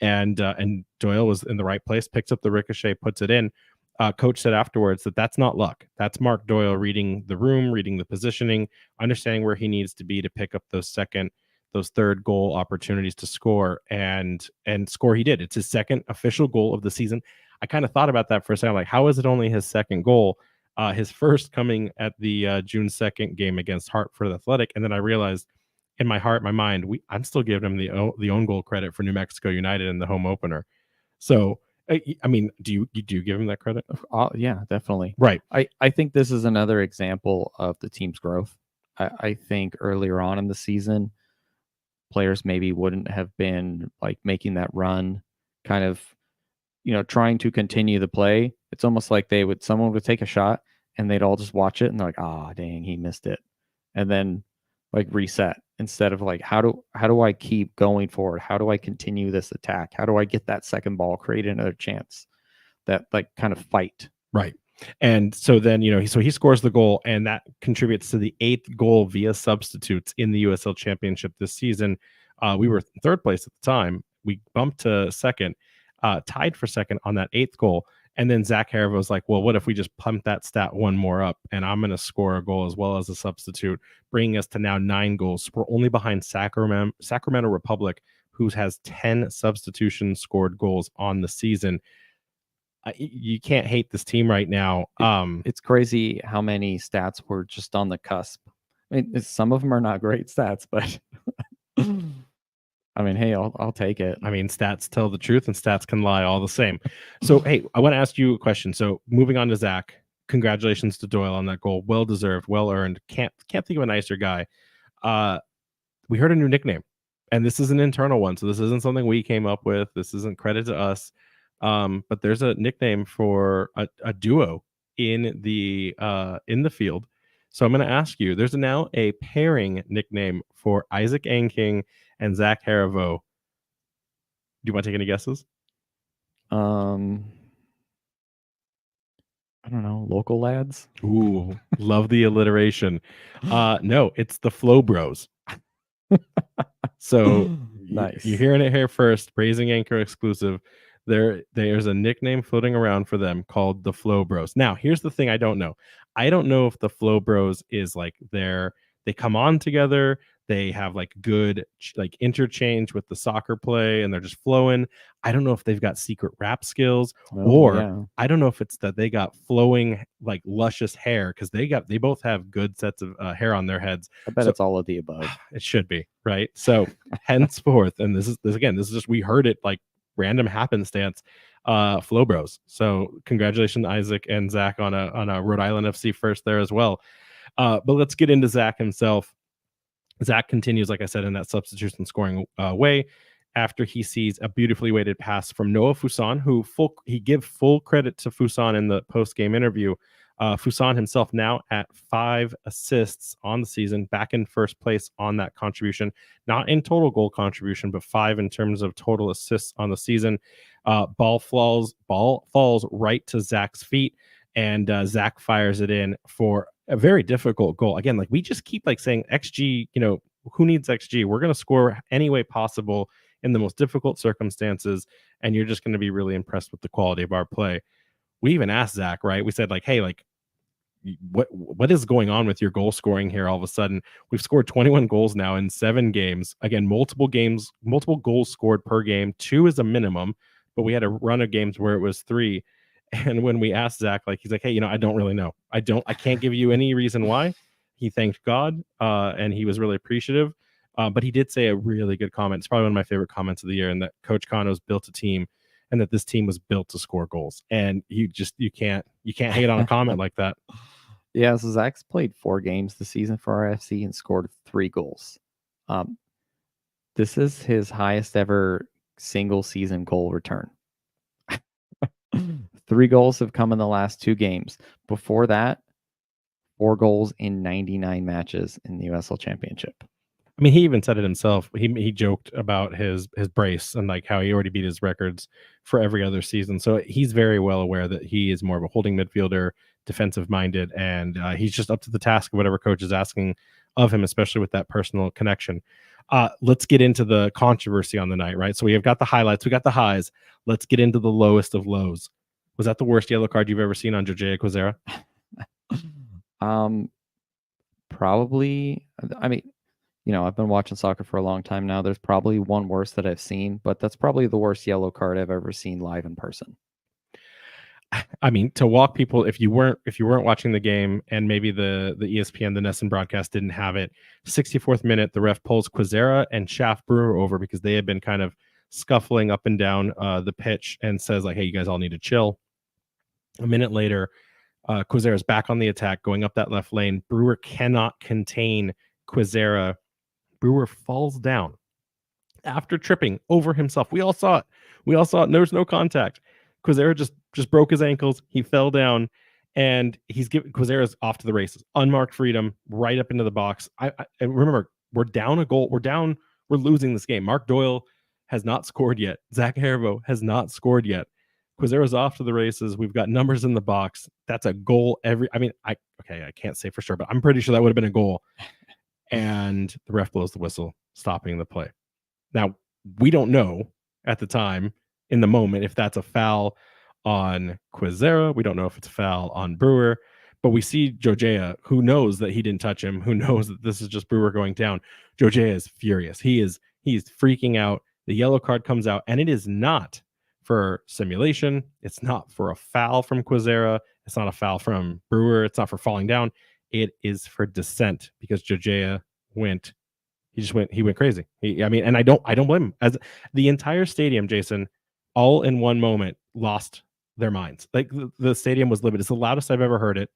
And Doyle was in the right place, picks up the ricochet, puts it in. Coach said afterwards that's not luck. That's Mark Doyle reading the room, reading the positioning, understanding where he needs to be to pick up those third goal opportunities to score, and score he did. It's his second official goal of the season. I kind of thought about that for a second, like, how is it only his second goal? His first coming at the June 2nd game against Hartford Athletic, and then I realized in my heart, my mind, I'm still giving him the own goal credit for New Mexico United in the home opener. So, I mean, do you give him that credit? Yeah, definitely. Right. I think this is another example of the team's growth. I think earlier on in the season, players maybe wouldn't have been like making that run, kind of, trying to continue the play. It's almost like someone would take a shot and they'd all just watch it and they're like, ah, dang, he missed it. And then like reset instead of like, how do I keep going forward? How do I continue this attack? How do I get that second ball, create another chance? That like kind of fight. Right. And so then, so he scores the goal, and that contributes to the 8th goal via substitutes in the USL Championship this season. We were third place at the time. We bumped to second, tied for second on that 8th goal. And then Zach Haribo was like, well, what if we just pump that stat one more up, and I'm going to score a goal as well as a substitute, bringing us to now 9 goals. We're only behind Sacramento Republic, who has 10 substitution scored goals on the season. You can't hate this team right now. It's crazy how many stats were just on the cusp. I mean, some of them are not great stats, but I mean, hey, I'll take it. I mean, stats tell the truth, and stats can lie all the same. So, hey, I want to ask you a question. So, moving on to Zach, congratulations to Doyle on that goal. Well deserved, well earned. Can't think of a nicer guy. We heard a new nickname, and this is an internal one, so this isn't something we came up with. This isn't credit to us. But there's a nickname for a duo in the field. So I'm going to ask you, there's now a pairing nickname for Isaac Anking and Zach Haribo. Do you want to take any guesses? I don't know, local lads. Ooh, love the alliteration. No, it's the Flow Bros. So nice. You're hearing it here first. Raising Anchor exclusive. There's a nickname floating around for them called the Flow Bros. Now, here's the thing I don't know. I don't know if the Flow Bros is like they come on together, they have like good like interchange with the soccer play, and they're just flowing. I don't know if they've got secret rap skills, or I don't know if it's that they got flowing like luscious hair, because they both have good sets of hair on their heads. I bet it's all of the above. It should be, right? So henceforth, and this is just, we heard it like random happenstance, Flow Bros. So congratulations, Isaac and Zach, on a Rhode Island FC first there as well. But let's get into Zach himself. Zach continues, like I said, in that substitution scoring way, after he sees a beautifully weighted pass from Noah Fuson, who he give full credit to Fuson in the post-game interview. Fuson himself now at 5 assists on the season, back in first place on that contribution, not in total goal contribution, but 5 in terms of total assists on the season. Ball falls right to Zach's feet, and Zach fires it in for a very difficult goal. Again, like we just keep like saying XG, who needs XG? We're going to score any way possible in the most difficult circumstances, and you're just going to be really impressed with the quality of our play. We even asked Zach, right? We said like, hey, like, what is going on with your goal scoring here all of a sudden? We've scored 21 goals now in 7 games. Again, multiple goals scored per game. 2 is a minimum, but we had a run of games where it was 3. And when we asked Zach, like, he's like, hey, I don't really know. I can't give you any reason why. He thanked God, and he was really appreciative. But he did say a really good comment. It's probably one of my favorite comments of the year, and that Coach Cano's built a team, and that this team was built to score goals. And you can't hate on a comment like that. Yeah, so Zach's played 4 games this season for RIFC and scored 3 goals. This is his highest ever single season goal return. 3 goals have come in the last 2 games. Before that, 4 goals in 99 matches in the USL Championship. I mean, he even said it himself. He joked about his brace and like how he already beat his records for every other season. So he's very well aware that he is more of a holding midfielder, defensive minded, and he's just up to the task of whatever coach is asking of him, especially with that personal connection. Let's get into the controversy on the night, right? So we have got the highlights, we got the highs. Let's get into the lowest of lows. Was that the worst yellow card you've ever seen on Jorge Quezera? Probably. I mean, I've been watching soccer for a long time now. There's probably one worse that I've seen, but that's probably the worst yellow card I've ever seen live in person. I mean, to walk people, if you weren't watching the game, and maybe the ESPN, the Nesson broadcast didn't have it, 64th minute, the ref pulls Quezera and Shaft Brewer over because they had been kind of scuffling up and down the pitch, and says like, hey, you guys all need to chill. A minute later, Quizera's back on the attack, going up that left lane. Brewer cannot contain Quizera. Brewer falls down after tripping over himself. We all saw it. There was no contact. Quizera just broke his ankles. He fell down, and he's giving Quizera's off to the races. Unmarked freedom, right up into the box. I remember, we're down a goal. We're losing this game. Mark Doyle has not scored yet. Zach Haribo has not scored yet. Quizera's off to the races. We've got numbers in the box. That's a goal I can't say for sure, but I'm pretty sure that would have been a goal. And the ref blows the whistle, stopping the play. Now, we don't know at the time, in the moment, if that's a foul on Quizera. We don't know if it's a foul on Brewer, but we see Jojea, who knows that he didn't touch him, who knows that this is just Brewer going down. Jojea is furious. He's freaking out. The yellow card comes out, and it is not for simulation. It's not for a foul from Quizera. It's not a foul from Brewer. It's not for falling down. It is for dissent, because Jojea went crazy. And I don't blame him. As the entire stadium, Jason, all in one moment lost their minds. Like, the stadium was livid. It's the loudest I've ever heard it,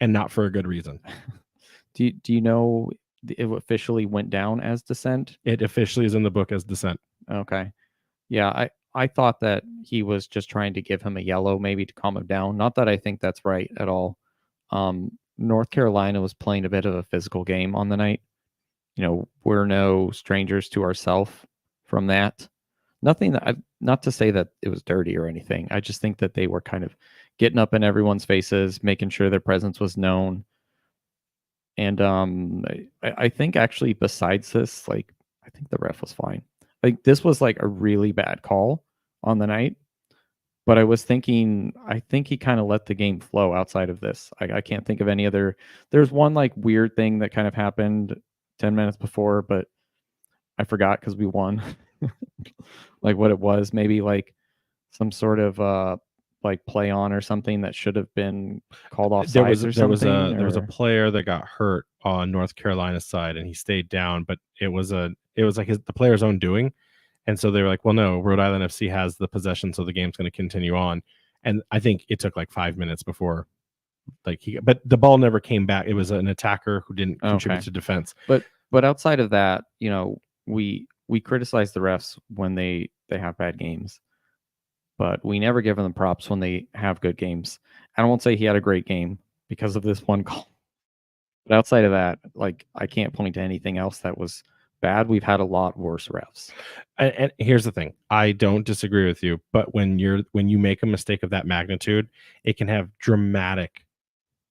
and not for a good reason. Do you know it officially went down as dissent? It officially is in the book as dissent. Okay. Yeah, I thought that he was just trying to give him a yellow, maybe to calm him down. Not that I think that's right at all. North Carolina was playing a bit of a physical game on the night. We're no strangers to ourselves from that. Not to say that it was dirty or anything. I just think that they were kind of getting up in everyone's faces, making sure their presence was known. And I think, actually, besides this, I think the ref was fine. This was a really bad call on the night. But I was thinking, I think he kind of let the game flow outside of this. I can't think of any other. There's one weird thing that kind of happened 10 minutes before, but I forgot because we won. What it was, maybe some sort of play on or something that should have been called off. There was a player that got hurt on North Carolina's side, and he stayed down, but it was the player's own doing. And so they were like, well, no, Rhode Island FC has the possession, so the game's going to continue on. And I think it took 5 minutes before but the ball never came back. It was an attacker who didn't contribute to defense. But outside of that, we criticize the refs when they have bad games, but we never give them props when they have good games. I won't say he had a great game because of this one call. But outside of that, I can't point to anything else that was bad. We've had a lot worse refs. And here's the thing. I don't disagree with you, but when you make a mistake of that magnitude, it can have dramatic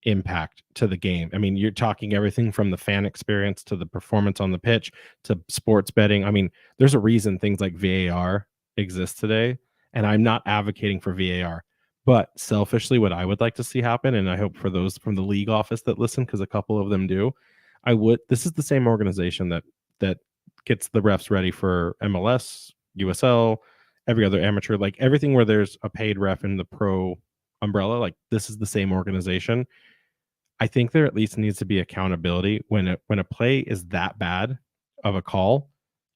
impact to the game. I mean, you're talking everything from the fan experience to the performance on the pitch to sports betting. I mean, there's a reason things like VAR exist today, and I'm not advocating for VAR, but selfishly, what I would like to see happen, and I hope for those from the league office that listen, because a couple of them do, this is the same organization that gets the refs ready for MLS, USL, every other amateur, everything where there's a paid ref in the pro umbrella. This is the same organization. I think there at least needs to be accountability when a play is that bad of a call.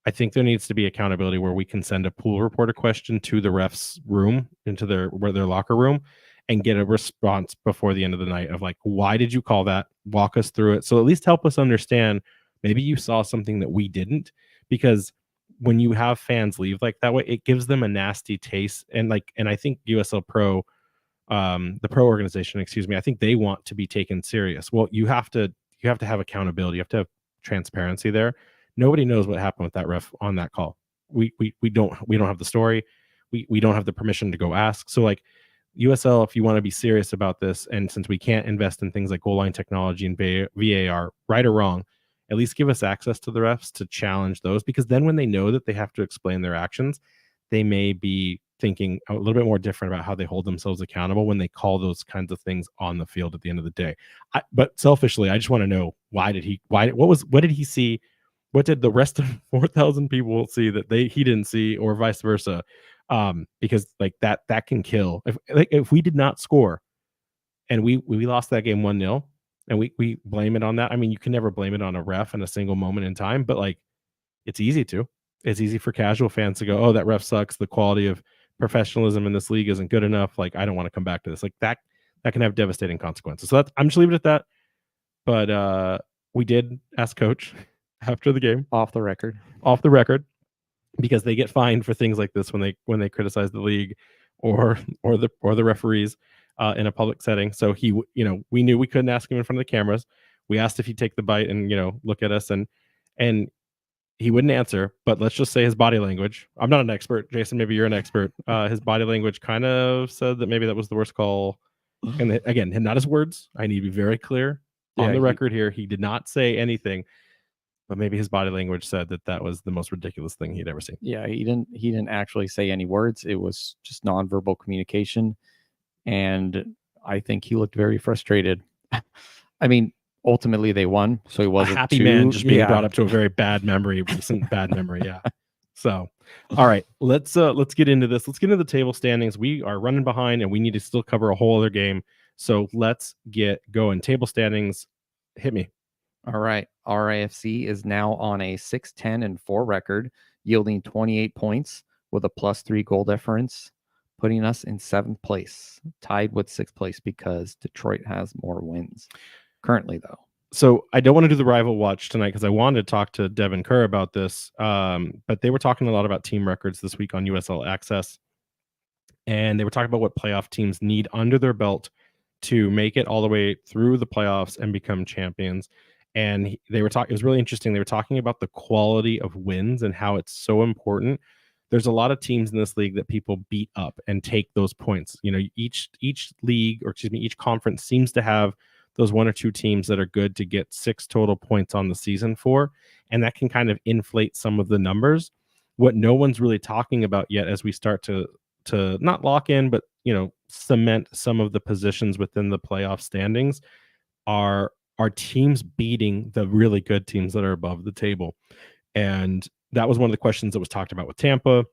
I think there needs to be accountability where we can send a pool reporter question to the ref's room, into their locker room, and get a response before the end of the night of why did you call that? Walk us through it. So at least help us understand. Maybe you saw something that we didn't, because when you have fans leave that way, it gives them a nasty taste. And I think USL Pro, the pro organization, excuse me, I think they want to be taken serious. Well, you have to have accountability. You have to have transparency there. Nobody knows what happened with that ref on that call. We don't have the story. We don't have the permission to go ask. So USL, if you want to be serious about this, and since we can't invest in things like goal line technology and VAR, right or wrong, at least give us access to the refs to challenge those, because then when they know that they have to explain their actions, they may be thinking a little bit more different about how they hold themselves accountable when they call those kinds of things on the field at the end of the day. But selfishly, I just want to know, what did he see? What did the rest of 4,000 people see that he didn't see, or vice versa? Because that can kill. If we did not score and we lost that game 1-0, and we blame it on that. I mean, you can never blame it on a ref in a single moment in time, but it's easy to. It's easy for casual fans to go, oh, that ref sucks. The quality of professionalism in this league isn't good enough. I don't want to come back to this. that can have devastating consequences. So I'm just leaving it at that. But we did ask coach after the game Off the record. off the record, because they get fined for things like this when they criticize the league or the referees in a public setting. So we knew we couldn't ask him in front of the cameras. We asked if he'd take the bite and look at us, and he wouldn't answer. But let's just say his body language. I'm not an expert, Jason. Maybe you're an expert. His body language kind of said that maybe that was the worst call. And again, not his words. I need to be very clear on the record here. He did not say anything. But maybe his body language said that was the most ridiculous thing he'd ever seen. Yeah, he didn't actually say any words. It was just nonverbal communication, and I think he looked very frustrated. I mean, ultimately they won, so he wasn't a happy man just being brought up to a very bad memory, recent bad memory. Yeah. So, all right, let's get into this. Let's get into the table standings. We are running behind, and we need to still cover a whole other game. So let's get going. Table standings, hit me. All right. RIFC is now on a 6-10-4 record, yielding 28 points with a +3 goal difference, putting us in 7th place, tied with 6th place because Detroit has more wins currently, though. So I don't want to do the rival watch tonight because I wanted to talk to Devin Kerr about this, but they were talking a lot about team records this week on USL Access, and they were talking about what playoff teams need under their belt to make it all the way through the playoffs and become champions. And they were talking, it was really interesting. They were talking about the quality of wins and how it's so important. There's a lot of teams in this league that people beat up and take those points. Each league, or excuse me, each conference seems to have those 1 or 2 teams that are good to get 6 total points on the season for, and that can kind of inflate some of the numbers. What no one's really talking about yet, as we start to not lock in, but cement some of the positions within the playoff standings, are teams beating the really good teams that are above the table. And that was one of the questions that was talked about with Tampa,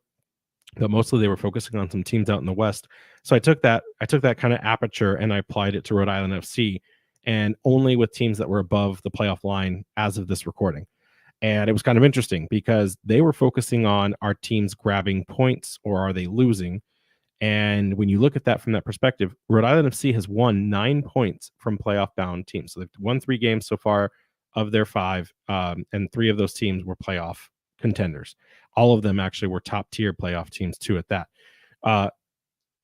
but mostly they were focusing on some teams out in the West. So I took that kind of aperture and I applied it to Rhode Island FC, and only with teams that were above the playoff line as of this recording. And it was kind of interesting because they were focusing on, are teams grabbing points or are they losing? And when you look at that from that perspective, Rhode Island FC has won 9 points from playoff bound teams. So they've won 3 games so far of their 5, and 3 of those teams were playoff contenders. All of them actually were top tier playoff teams too at that.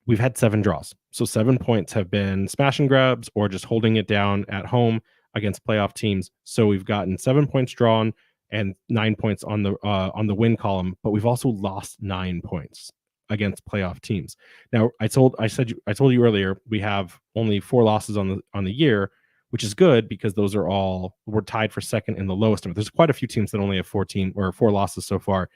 We've had 7 draws. So 7 points have been smash and grabs or just holding it down at home against playoff teams. So we've gotten 7 points drawn and 9 points on the win column, but we've also lost 9 points against playoff teams. Now, I told you earlier, we have only 4 losses on the year, which is good because those are all, we're tied for second in the lowest. There's quite a few teams that only have 4 losses so far,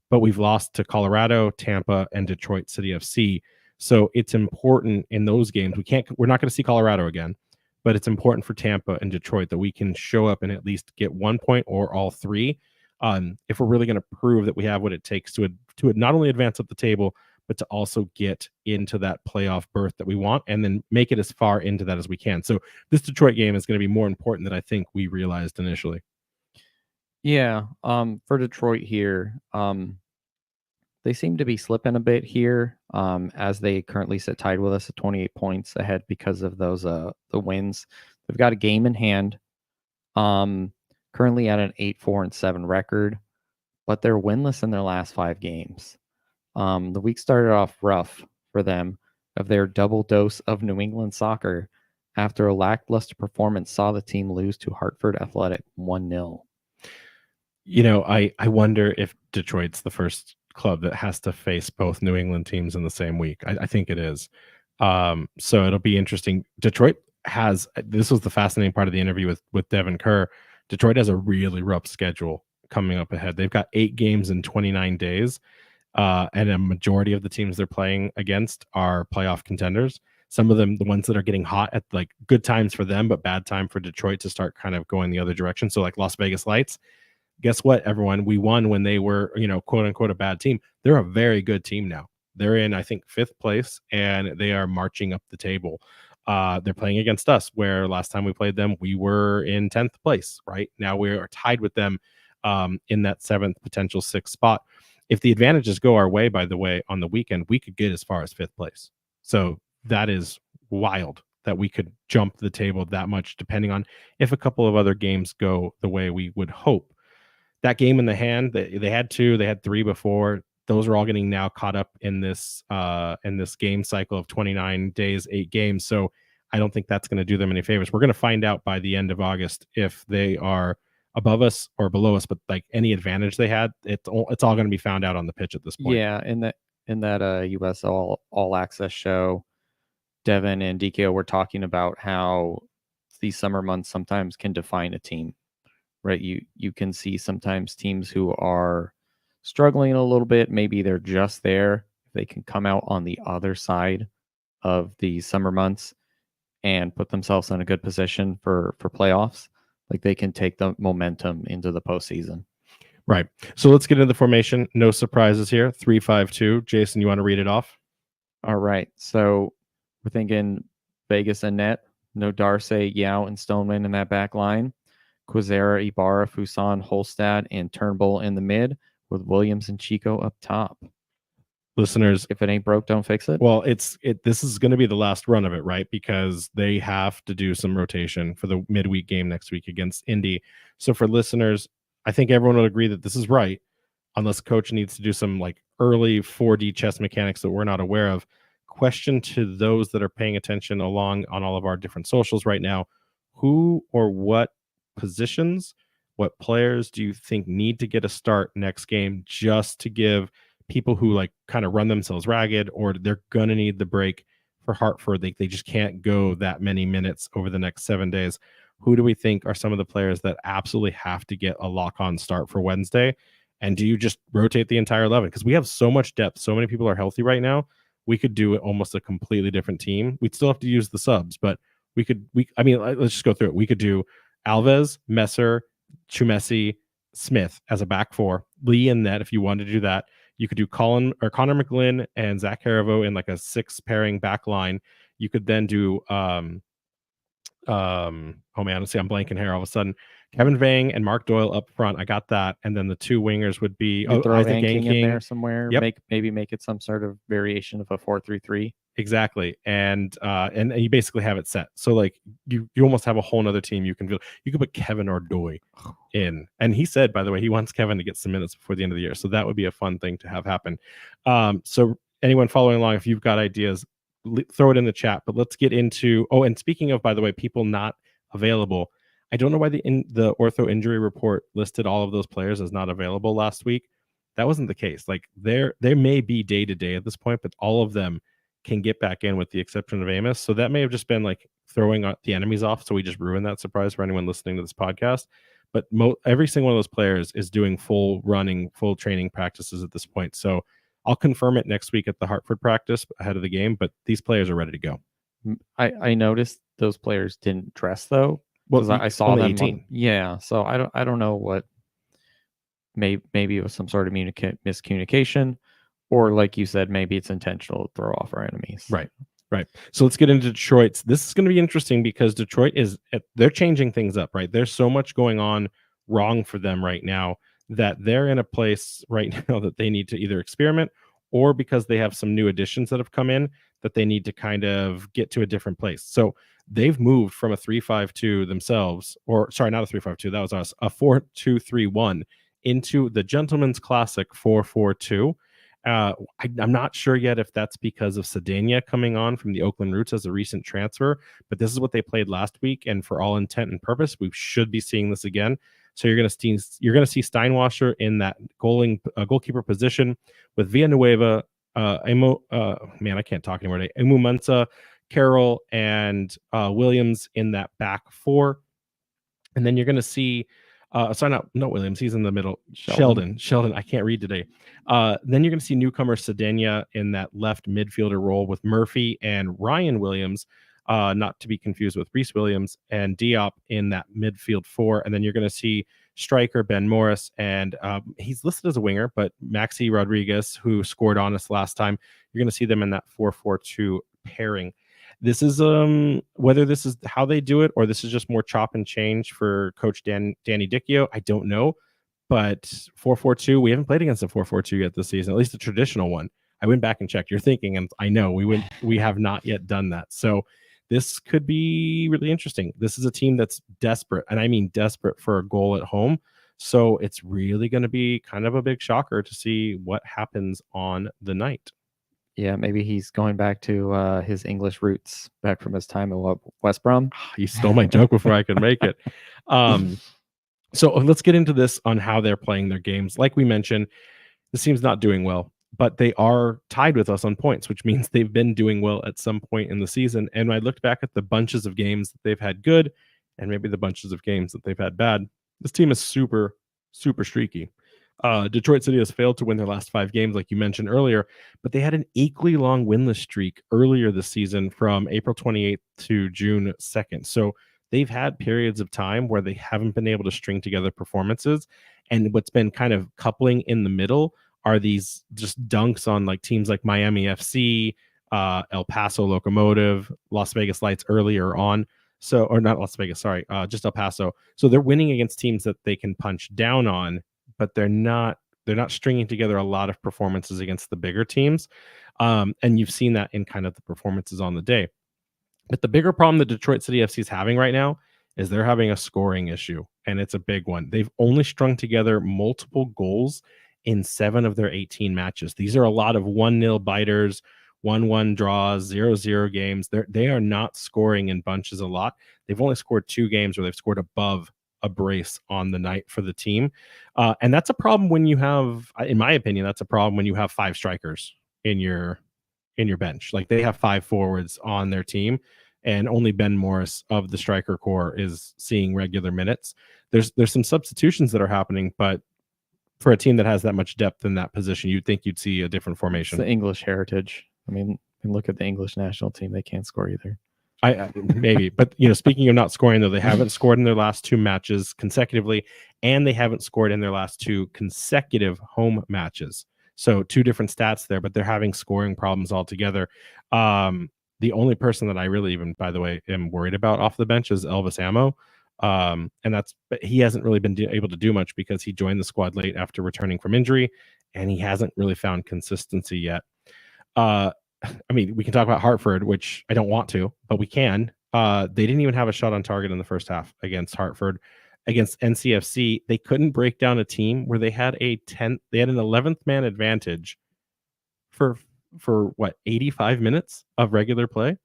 but we've lost to Colorado, Tampa, and Detroit City FC. So it's important in those games. We're not going to see Colorado again, but it's important for Tampa and Detroit that we can show up and at least get 1 point or all 3. If we're really going to prove that we have what it takes to not only advance up the table, but to also get into that playoff berth that we want and then make it as far into that as we can. So this Detroit game is going to be more important than I think we realized initially. Yeah. For Detroit here, they seem to be slipping a bit here, as they currently sit tied with us at 28 points ahead because of those the wins. They've got a game in hand. Currently at an 8-4-7 record, but they're winless in their last 5 games. The week started off rough for them of their double dose of New England soccer after a lackluster performance saw the team lose to Hartford Athletic 1-0. I wonder if Detroit's the first club that has to face both New England teams in the same week. I think it is. So it'll be interesting. Detroit has, this was the fascinating part of the interview with Devin Kerr. Detroit has a really rough schedule coming up ahead. They've got 8 games in 29 days. And a majority of the teams they're playing against are playoff contenders. Some of them, the ones that are getting hot at like good times for them, but bad time for Detroit to start kind of going the other direction. So like Las Vegas Lights, guess what, everyone? We won when they were, quote unquote, a bad team. They're a very good team now. They're in, I think, 5th place, and they are marching up the table. They're playing against us, where last time we played them, we were in 10th place. Right now, we are tied with them in that 7th, potential 6th spot. If the advantages go our way, by the way, on the weekend, we could get as far as 5th place. So that is wild that we could jump the table that much, depending on if a couple of other games go the way we would hope. That game in the hand, they had two, they had three before. Those are all getting now caught up in this game cycle of 29 days, 8 games. So I don't think that's going to do them any favors. We're going to find out by the end of August if they are above us or below us, but like any advantage they had, it's all going to be found out on the pitch at this point. Yeah, in that US all access show, Devin and DKO were talking about how these summer months sometimes can define a team, right? You can see sometimes teams who are struggling a little bit, maybe they're just there. They can come out on the other side of the summer months and put themselves in a good position for playoffs. Like they can take the momentum into the postseason. Right. So let's get into the formation. No surprises here. 3-5-2. Jason, you want to read it off? All right. So we're thinking Vegas and net. No Darcy, Yao, and Stoneman in that back line. Quizera, Ibarra, Fuson, Holstad, and Turnbull in the mid, with Williams and Chico up top. Listeners, if it ain't broke, don't fix it. Well, this is going to be the last run of it, right? Because they have to do some rotation for the midweek game next week against Indy. So for listeners, I think everyone would agree that this is right, unless coach needs to do some like early 4D chess mechanics that we're not aware of. Question to those that are paying attention along on all of our different socials right now: who or what positions, what players do you think need to get a start next game, just to give people who like kind of run themselves ragged, or they're gonna need the break for Hartford? They just can't go that many minutes over the next 7 days. Who do we think are some of the players that absolutely have to get a lock-on start for Wednesday? And do you just rotate the entire 11? Because we have so much depth, so many people are healthy right now. We could do almost a completely different team. We'd still have to use the subs, but let's just go through it. We could do Alves, Messer, Chumesi, Smith as a back four, Lee in net if you wanted to do that. You could do Connor McGlynn and Zach Harivo in like a 6 pairing back line. You could then do oh man, honestly, I'm blanking here all of a sudden. Kevin Vang and Mark Doyle up front. I got that. And then the two wingers would be Isaac King in there somewhere. Yep. Maybe make it some sort of variation of a 4-3-3. Exactly. And you basically have it set. So like you almost have a whole nother team. You could put Kevin Ordoy in. And he said, by the way, he wants Kevin to get some minutes before the end of the year. So that would be a fun thing to have happen. So anyone following along, if you've got ideas, throw it in the chat. But let's get into, and speaking of, by the way, people not available, I don't know why the ortho injury report listed all of those players as not available last week. That wasn't the case. Like there may be day to day at this point, but all of them can get back in with the exception of Amos. So that may have just been like throwing the enemies off. So we just ruined that surprise for anyone listening to this podcast. But every single one of those players is doing full training practices at this point. So I'll confirm it next week at the Hartford practice ahead of the game, but these players are ready to go. I noticed those players didn't dress though. Well, I saw them. 18. Yeah. So I don't know what, maybe it was some sort of miscommunication, or like you said, maybe it's intentional to throw off our enemies. Right. So let's get into Detroit. This is going to be interesting because Detroit they're changing things up, right? There's so much going on wrong for them right now that they're in a place right now that they need to either experiment, or because they have some new additions that have come in that they need to kind of get to a different place. So they've moved from a 3-5-2 themselves, or sorry, not a 3-5-2, that was us, a 4-2-3-1 into the gentleman's classic 4-4-2. I'm not sure yet if that's because of Cedena coming on from the Oakland Roots as a recent transfer, but this is what they played last week, and for all intent and purpose, we should be seeing this again. So you're going to see Steinwasser in that goalkeeper position with Villanueva, I can't talk anymore today. Emu Mensa, Carroll, and Williams in that back four, and then you're going to see. Not Williams. He's in the middle. Sheldon. I can't read today. Then you're going to see newcomer Cedena in that left midfielder role with Murphy and Ryan Williams, not to be confused with Reese Williams, and Diop in that midfield four. And then you're going to see striker Ben Morris, and he's listed as a winger, but Maxi Rodriguez, who scored on us last time, you're going to see them in that 4-4-2 pairing. This is whether this is how they do it or this is just more chop and change for Coach Danny Dicchio, I don't know. But 4-4-2, we haven't played against a 4-4-2 yet this season, at least the traditional one. I went back and checked. You're thinking, and I know we have not yet done that. So this could be really interesting. This is a team that's desperate, and I mean desperate, for a goal at home. So it's really going to be kind of a big shocker to see what happens on the night. Yeah, maybe he's going back to his English roots, back from his time at West Brom. You stole my joke before I could make it. So let's get into this on how they're playing their games. Like we mentioned, this team's not doing well, but they are tied with us on points, which means they've been doing well at some point in the season. And when I looked back at the bunches of games that they've had good and maybe the bunches of games that they've had bad, this team is super, super streaky. Detroit City has failed to win their last 5 games, like you mentioned earlier, but they had an equally long winless streak earlier this season from April 28th to June 2nd. So they've had periods of time where they haven't been able to string together performances. And what's been kind of coupling in the middle are these just dunks on like teams like Miami FC, El Paso Locomotive, Las Vegas Lights earlier on. So, or not Las Vegas, sorry, just El Paso. So they're winning against teams that they can punch down on, but they're not stringing together a lot of performances against the bigger teams. And you've seen that in kind of the performances on the day. But the bigger problem that Detroit City FC is having right now is they're having a scoring issue, and it's a big one. They've only strung together multiple goals in 7 of their 18 matches. These are a lot of 1-0 biters, 1-1 draws, 0-0 games. They are not scoring in bunches a lot. They've only scored 2 games where they've scored above a brace on the night for the team. And that's a problem when you have, in my opinion, that's a problem when you have 5 strikers in your bench. Like they have 5 forwards on their team, and only Ben Morris of the striker core is seeing regular minutes. There's some substitutions that are happening, but for a team that has that much depth in that position, you'd think you'd see a different formation. It's the English heritage. I mean, look at the English national team; they can't score either. I maybe, but speaking of not scoring, though, they haven't scored in their last 2 matches consecutively, and they haven't scored in their last 2 consecutive home matches. So 2 different stats there, but they're having scoring problems altogether. The only person that I really even, by the way, am worried about off the bench is Elvis Ammo. But he hasn't really been able to do much because he joined the squad late after returning from injury, and he hasn't really found consistency yet. I mean, we can talk about Hartford, which I don't want to, but we can. They didn't even have a shot on target in the first half against Hartford. Against NCFC, they couldn't break down a team where they had an 11th man advantage for what, 85 minutes of regular play.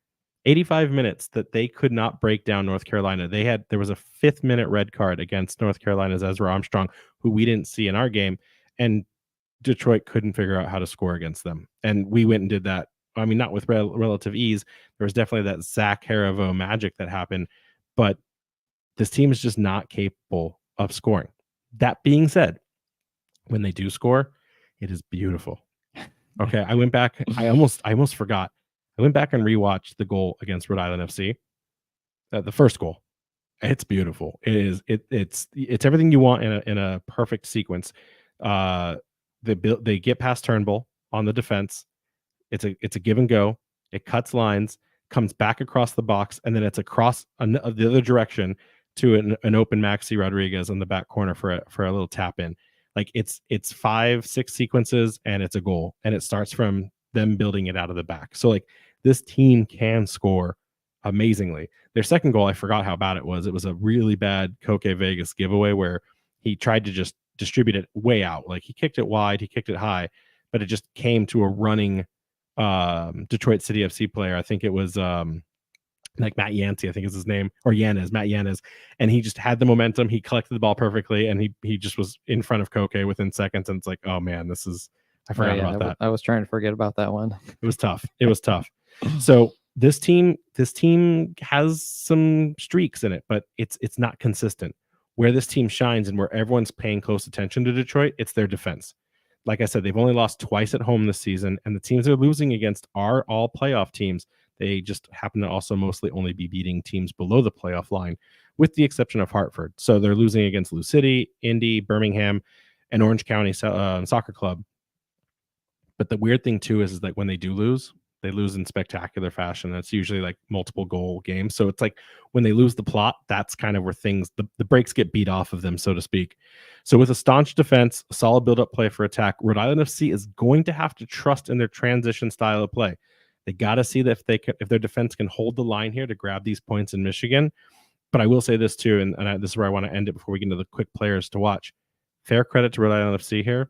85 minutes that they could not break down North Carolina. There was a 5th minute red card against North Carolina's Ezra Armstrong, who we didn't see in our game, and Detroit couldn't figure out how to score against them. And we went and did that. I mean, not with relative ease. There was definitely that Zach Harivo magic that happened, but this team is just not capable of scoring. That being said, when they do score, it is beautiful. Okay, I went back. I almost forgot. I went back and rewatched the goal against Rhode Island FC. The first goal. It's beautiful. It's everything you want in a perfect sequence. They get past Turnbull on the defense. It's a give and go. It cuts lines, comes back across the box, and then it's across the other direction to an open Maxi Rodriguez in the back corner for a little tap in. Like it's 5-6 sequences, and it's a goal, and it starts from them building it out of the back. So like this team can score amazingly. Their second goal, I forgot how bad it was. It was a really bad Koke Vegas giveaway where he tried to just distribute it way out. Like he kicked it wide, he kicked it high, but it just came to a running Detroit City FC player. I think it was like Matt Yancey, I think is his name, or Matt Yanez. And he just had the momentum. He collected the ball perfectly, and he just was in front of Koke within seconds. And it's like, oh man, I forgot about that. I was trying to forget about that one. It was tough. It was tough. So this team has some streaks in it, but it's not consistent. Where this team shines and where everyone's paying close attention to Detroit, it's their defense. Like I said, they've only lost twice at home this season, and the teams they're losing against are all playoff teams. They just happen to also mostly only be beating teams below the playoff line, with the exception of Hartford. So they're losing against Lou City, Indy, Birmingham, and Orange County Soccer Club. But the weird thing too is that when they do lose, they lose in spectacular fashion. That's usually like multiple goal games. So it's like when they lose the plot, that's kind of where the brakes get beat off of them, so to speak. So with a staunch defense, a solid build-up play for attack, Rhode Island FC is going to have to trust in their transition style of play. They got to see that if their defense can hold the line here to grab these points in Michigan. But I will say this too, and this is where I want to end it before we get into the quick players to watch. Fair credit to Rhode Island FC here.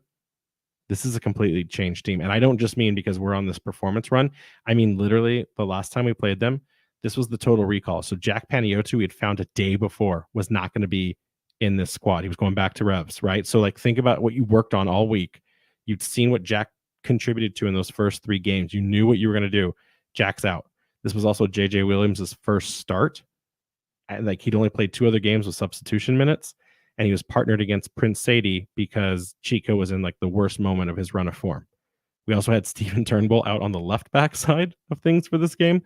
This is a completely changed team. And I don't just mean because we're on this performance run. I mean, literally, the last time we played them, this was the total recall. So Jack Paniotu, we had found a day before, was not going to be in this squad. He was going back to Revs, right? So, like, think about what you worked on all week. You'd seen what Jack contributed to in those first 3 games. You knew what you were going to do. Jack's out. This was also JJ Williams' first start. And, like, he'd only played 2 other games with substitution minutes. And he was partnered against Prince Sadie because Chico was in like the worst moment of his run of form. We also had Stephen Turnbull out on the left back side of things for this game.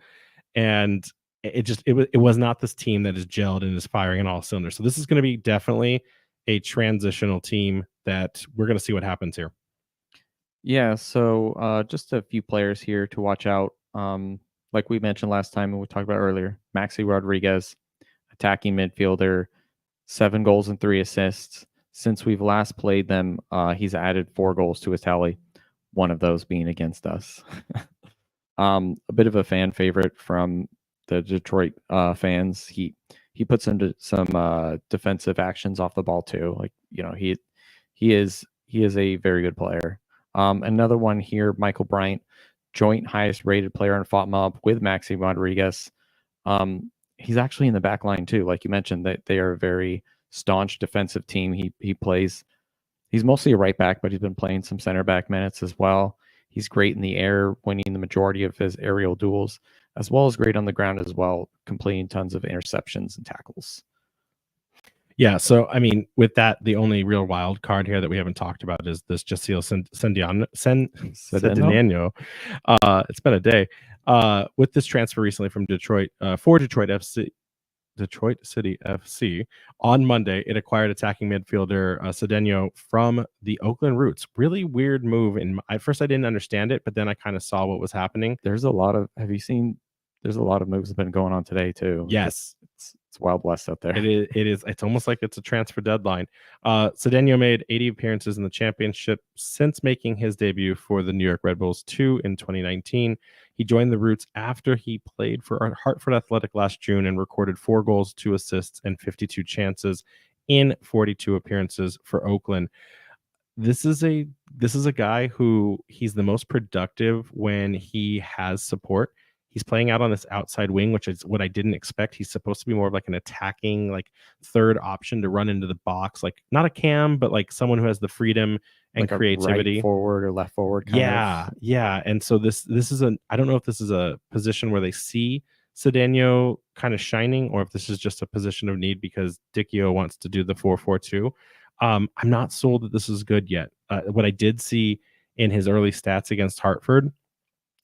And it was not this team that is gelled and is firing in all cylinders. So this is going to be definitely a transitional team that we're going to see what happens here. Yeah, so just a few players here to watch out. Like we mentioned last time and we talked about earlier, Maxi Rodriguez, attacking midfielder, 7 goals and 3 assists. Since we've last played them, he's added 4 goals to his tally, one of those being against us. A bit of a fan favorite from the Detroit fans. He puts into some defensive actions off the ball too. Like, you know, he is a very good player. Another one here, Michael Bryant, joint highest rated player in FOTMOB with Maxi Rodriguez. He's actually in the back line too. Like you mentioned, that they are a very staunch defensive team. He plays, he's mostly a right back, but he's been playing some center back minutes as well. He's great in the air, winning the majority of his aerial duels, as well as great on the ground as well, completing tons of interceptions and tackles. Yeah, so I mean, with that, the only real wild card here that we haven't talked about is this Jasil Cedeno. It's been a day. With this transfer recently from Detroit for Detroit City FC on Monday, it acquired attacking midfielder Cedeno from the Oakland Roots. Really weird move. And at first, I didn't understand it, but then I kind of saw what was happening. There's a lot of there's a lot of moves that have been going on today too. Yes. It's Wild West out there. It is. It's almost like it's a transfer deadline. Cedeno made 80 appearances in the championship since making his debut for the New York Red Bulls 2 in 2019. He joined the Roots after he played for Hartford Athletic last June and recorded 4 goals, 2 assists, and 52 chances in 42 appearances for Oakland. This is a guy who he's the most productive when he has support. He's playing out on this outside wing, which is what I didn't expect. He's supposed to be more of like an attacking, like third option to run into the box, like not a cam, but like someone who has the freedom and like creativity. Right forward or left forward. Yeah. And so this is I don't know if this is a position where they see Cedeno kind of shining, or if this is just a position of need because Dicchio wants to do the 4-4-2. I'm not sold that this is good yet. What I did see in his early stats against Hartford,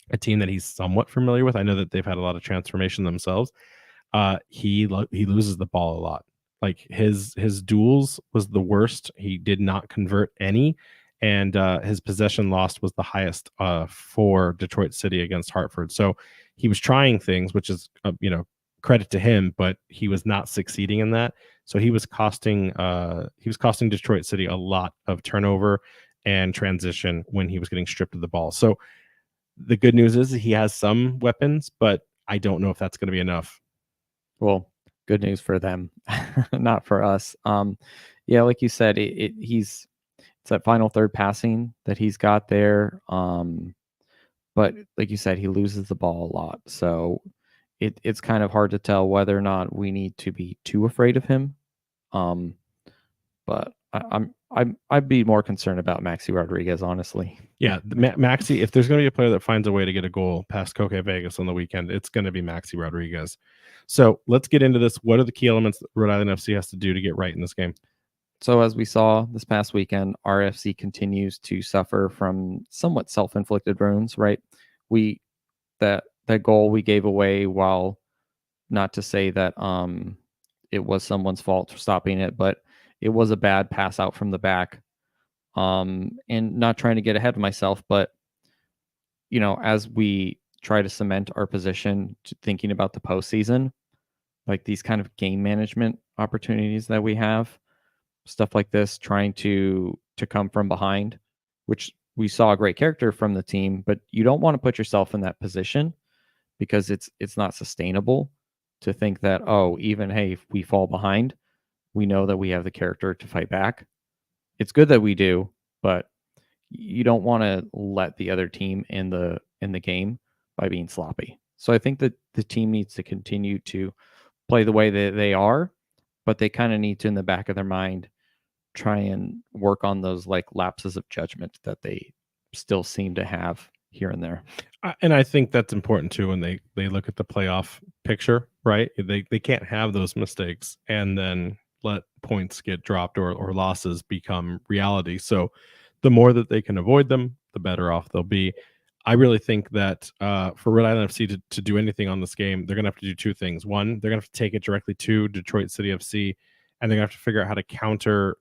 a team that he's somewhat familiar with. I know that they've had a lot of transformation themselves. He loses the ball a lot. Like his duels was the worst. He did not convert any, and his possession lost was the highest for Detroit City against Hartford. So he was trying things, which is credit to him, but he was not succeeding in that. So he was costing Detroit City a lot of turnover and transition when he was getting stripped of the ball. So the good news is he has some weapons, but I don't know if that's going to be enough. Well, good news for them, not for us. Yeah, like you said, it's that final third passing that he's got there. But like you said, he loses the ball a lot. So it's kind of hard to tell whether or not we need to be too afraid of him. But I'd be more concerned about Maxi Rodriguez, honestly. Yeah, Maxi. If there's going to be a player that finds a way to get a goal past Koke Vegas on the weekend, it's going to be Maxi Rodriguez. So let's get into this. What are the key elements that Rhode Island FC has to do to get right in this game? So as we saw this past weekend, RFC continues to suffer from somewhat self-inflicted wounds. Right, that goal we gave away, while not to say that it was someone's fault for stopping it, but it was a bad pass out from the back. And not trying to get ahead of myself, but as we try to cement our position, thinking about the postseason, like these kind of game management opportunities that we have, stuff like this, trying to come from behind, which we saw a great character from the team, but you don't want to put yourself in that position because it's not sustainable to think that, oh, even hey, if we fall behind, we know that we have the character to fight back. It's good that we do, but you don't want to let the other team in the game by being sloppy. So I think that the team needs to continue to play the way that they are, but they kind of need to, in the back of their mind, try and work on those like lapses of judgment that they still seem to have here and there. And I think that's important too when they look at the playoff picture, right? They can't have those mistakes and then let points get dropped or losses become reality. So the more that they can avoid them, the better off they'll be. I really think that for Rhode Island FC to do anything on this game, they're going to have to do two things. One, they're going to have to take it directly to Detroit City FC, and they're going to have to figure out how to counter.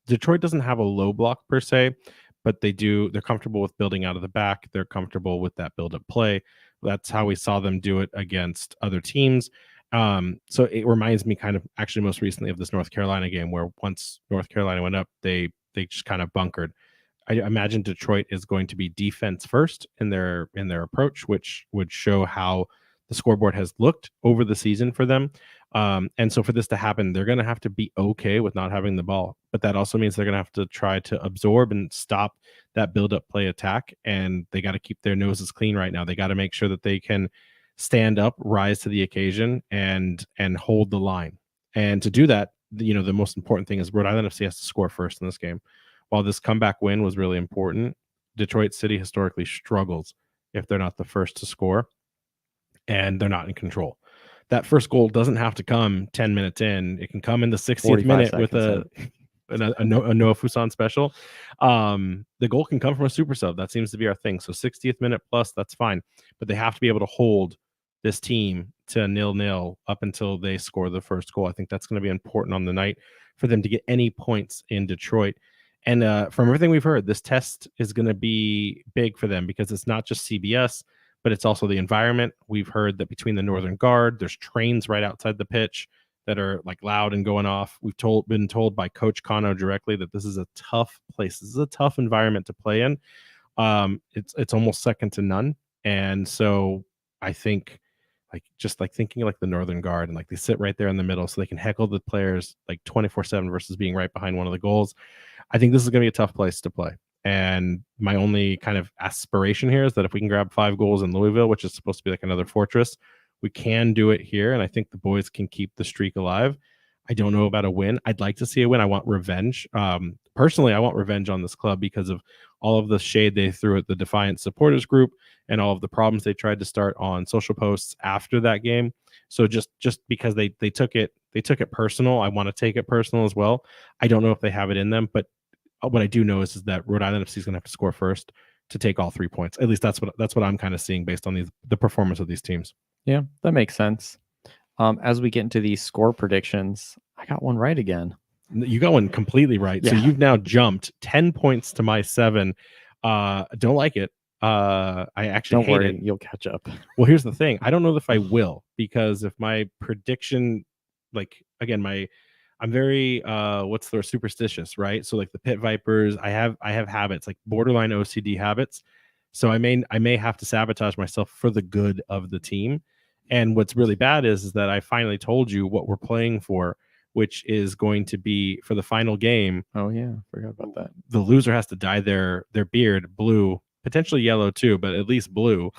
Detroit doesn't have a low block per se, but they're comfortable with building out of the back. They're comfortable with that build up play. That's how we saw them do it against other teams. So it reminds me kind of actually most recently of this North Carolina game where once North Carolina went up, they just kind of bunkered. I imagine Detroit is going to be defense first in their approach, which would show how the scoreboard has looked over the season for them. And so for this to happen, they're going to have to be okay with not having the ball, but that also means they're going to have to try to absorb and stop that build-up play attack. And they got to keep their noses clean right now. They got to make sure that they can stand up, rise to the occasion, and hold the line. And to do that, the most important thing is Rhode Island FC has to score first in this game. While this comeback win was really important, Detroit City historically struggles if they're not the first to score and they're not in control. That first goal doesn't have to come 10 minutes in. It can come in the 60th minute with a Noah Fuson special. The goal can come from a super sub. That seems to be our thing. So 60th minute plus, that's fine. But they have to be able to hold this team to 0-0 up until they score the first goal. I think that's going to be important on the night for them to get any points in Detroit. And from everything we've heard, this test is going to be big for them because it's not just CBS, but it's also the environment. We've heard that between the Northern Guard, there's trains right outside the pitch that are like loud and going off. We've been told by Coach Kano directly that this is a tough place. This is a tough environment to play in. It's almost second to none. And so I think thinking like the Northern Guard and like they sit right there in the middle so they can heckle the players like 24/7 versus being right behind one of the goals. I think this is going to be a tough place to play. And my only kind of aspiration here is that if we can grab 5 goals in Louisville, which is supposed to be like another fortress, we can do it here. And I think the boys can keep the streak alive. I don't know about a win. I'd like to see a win. I want revenge. Personally, I want revenge on this club because of all of the shade they threw at the Defiant supporters group and all of the problems they tried to start on social posts after that game. So just because they took it personal, I want to take it personal as well. I don't know if they have it in them, but what I do know is that Rhode Island FC is going to have to score first to take all 3 points. At least that's what I'm kind of seeing based on the performance of these teams. Yeah, that makes sense. As we get into these score predictions, I got one right again. You got one completely right. Yeah. So you've now jumped 10 points to my 7. Don't like it. I actually hate it. You'll catch up. Well, here's the thing. I don't know if I will, because if my prediction, like again, I'm very superstitious, right? So like the Pit Vipers, I have habits, like borderline OCD habits. So I may have to sabotage myself for the good of the team. And what's really bad is that I finally told you what we're playing for, which is going to be for the final game. Oh yeah, forgot about that. The loser has to dye their beard blue, potentially yellow too, but at least blue,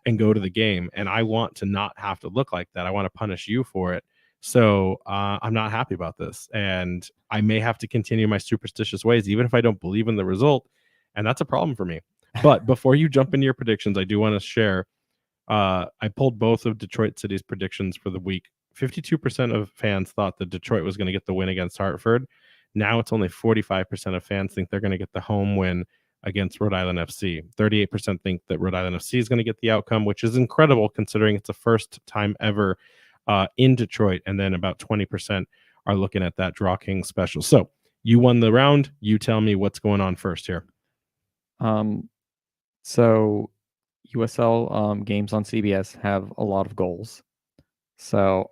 and go to the game. And I want to not have to look like that. I want to punish you for it. So I'm not happy about this, and I may have to continue my superstitious ways, even if I don't believe in the result, and that's a problem for me. But before you jump into your predictions, I do want to share. I pulled both of Detroit City's predictions for the week. 52% of fans thought that Detroit was going to get the win against Hartford. Now it's only 45% of fans think they're going to get the home win against Rhode Island FC. 38% think that Rhode Island FC is going to get the outcome, which is incredible considering it's the first time ever in Detroit. And then about 20% are looking at that Draw King special. So you won the round. You tell me what's going on first here. So USL games on CBS have a lot of goals. So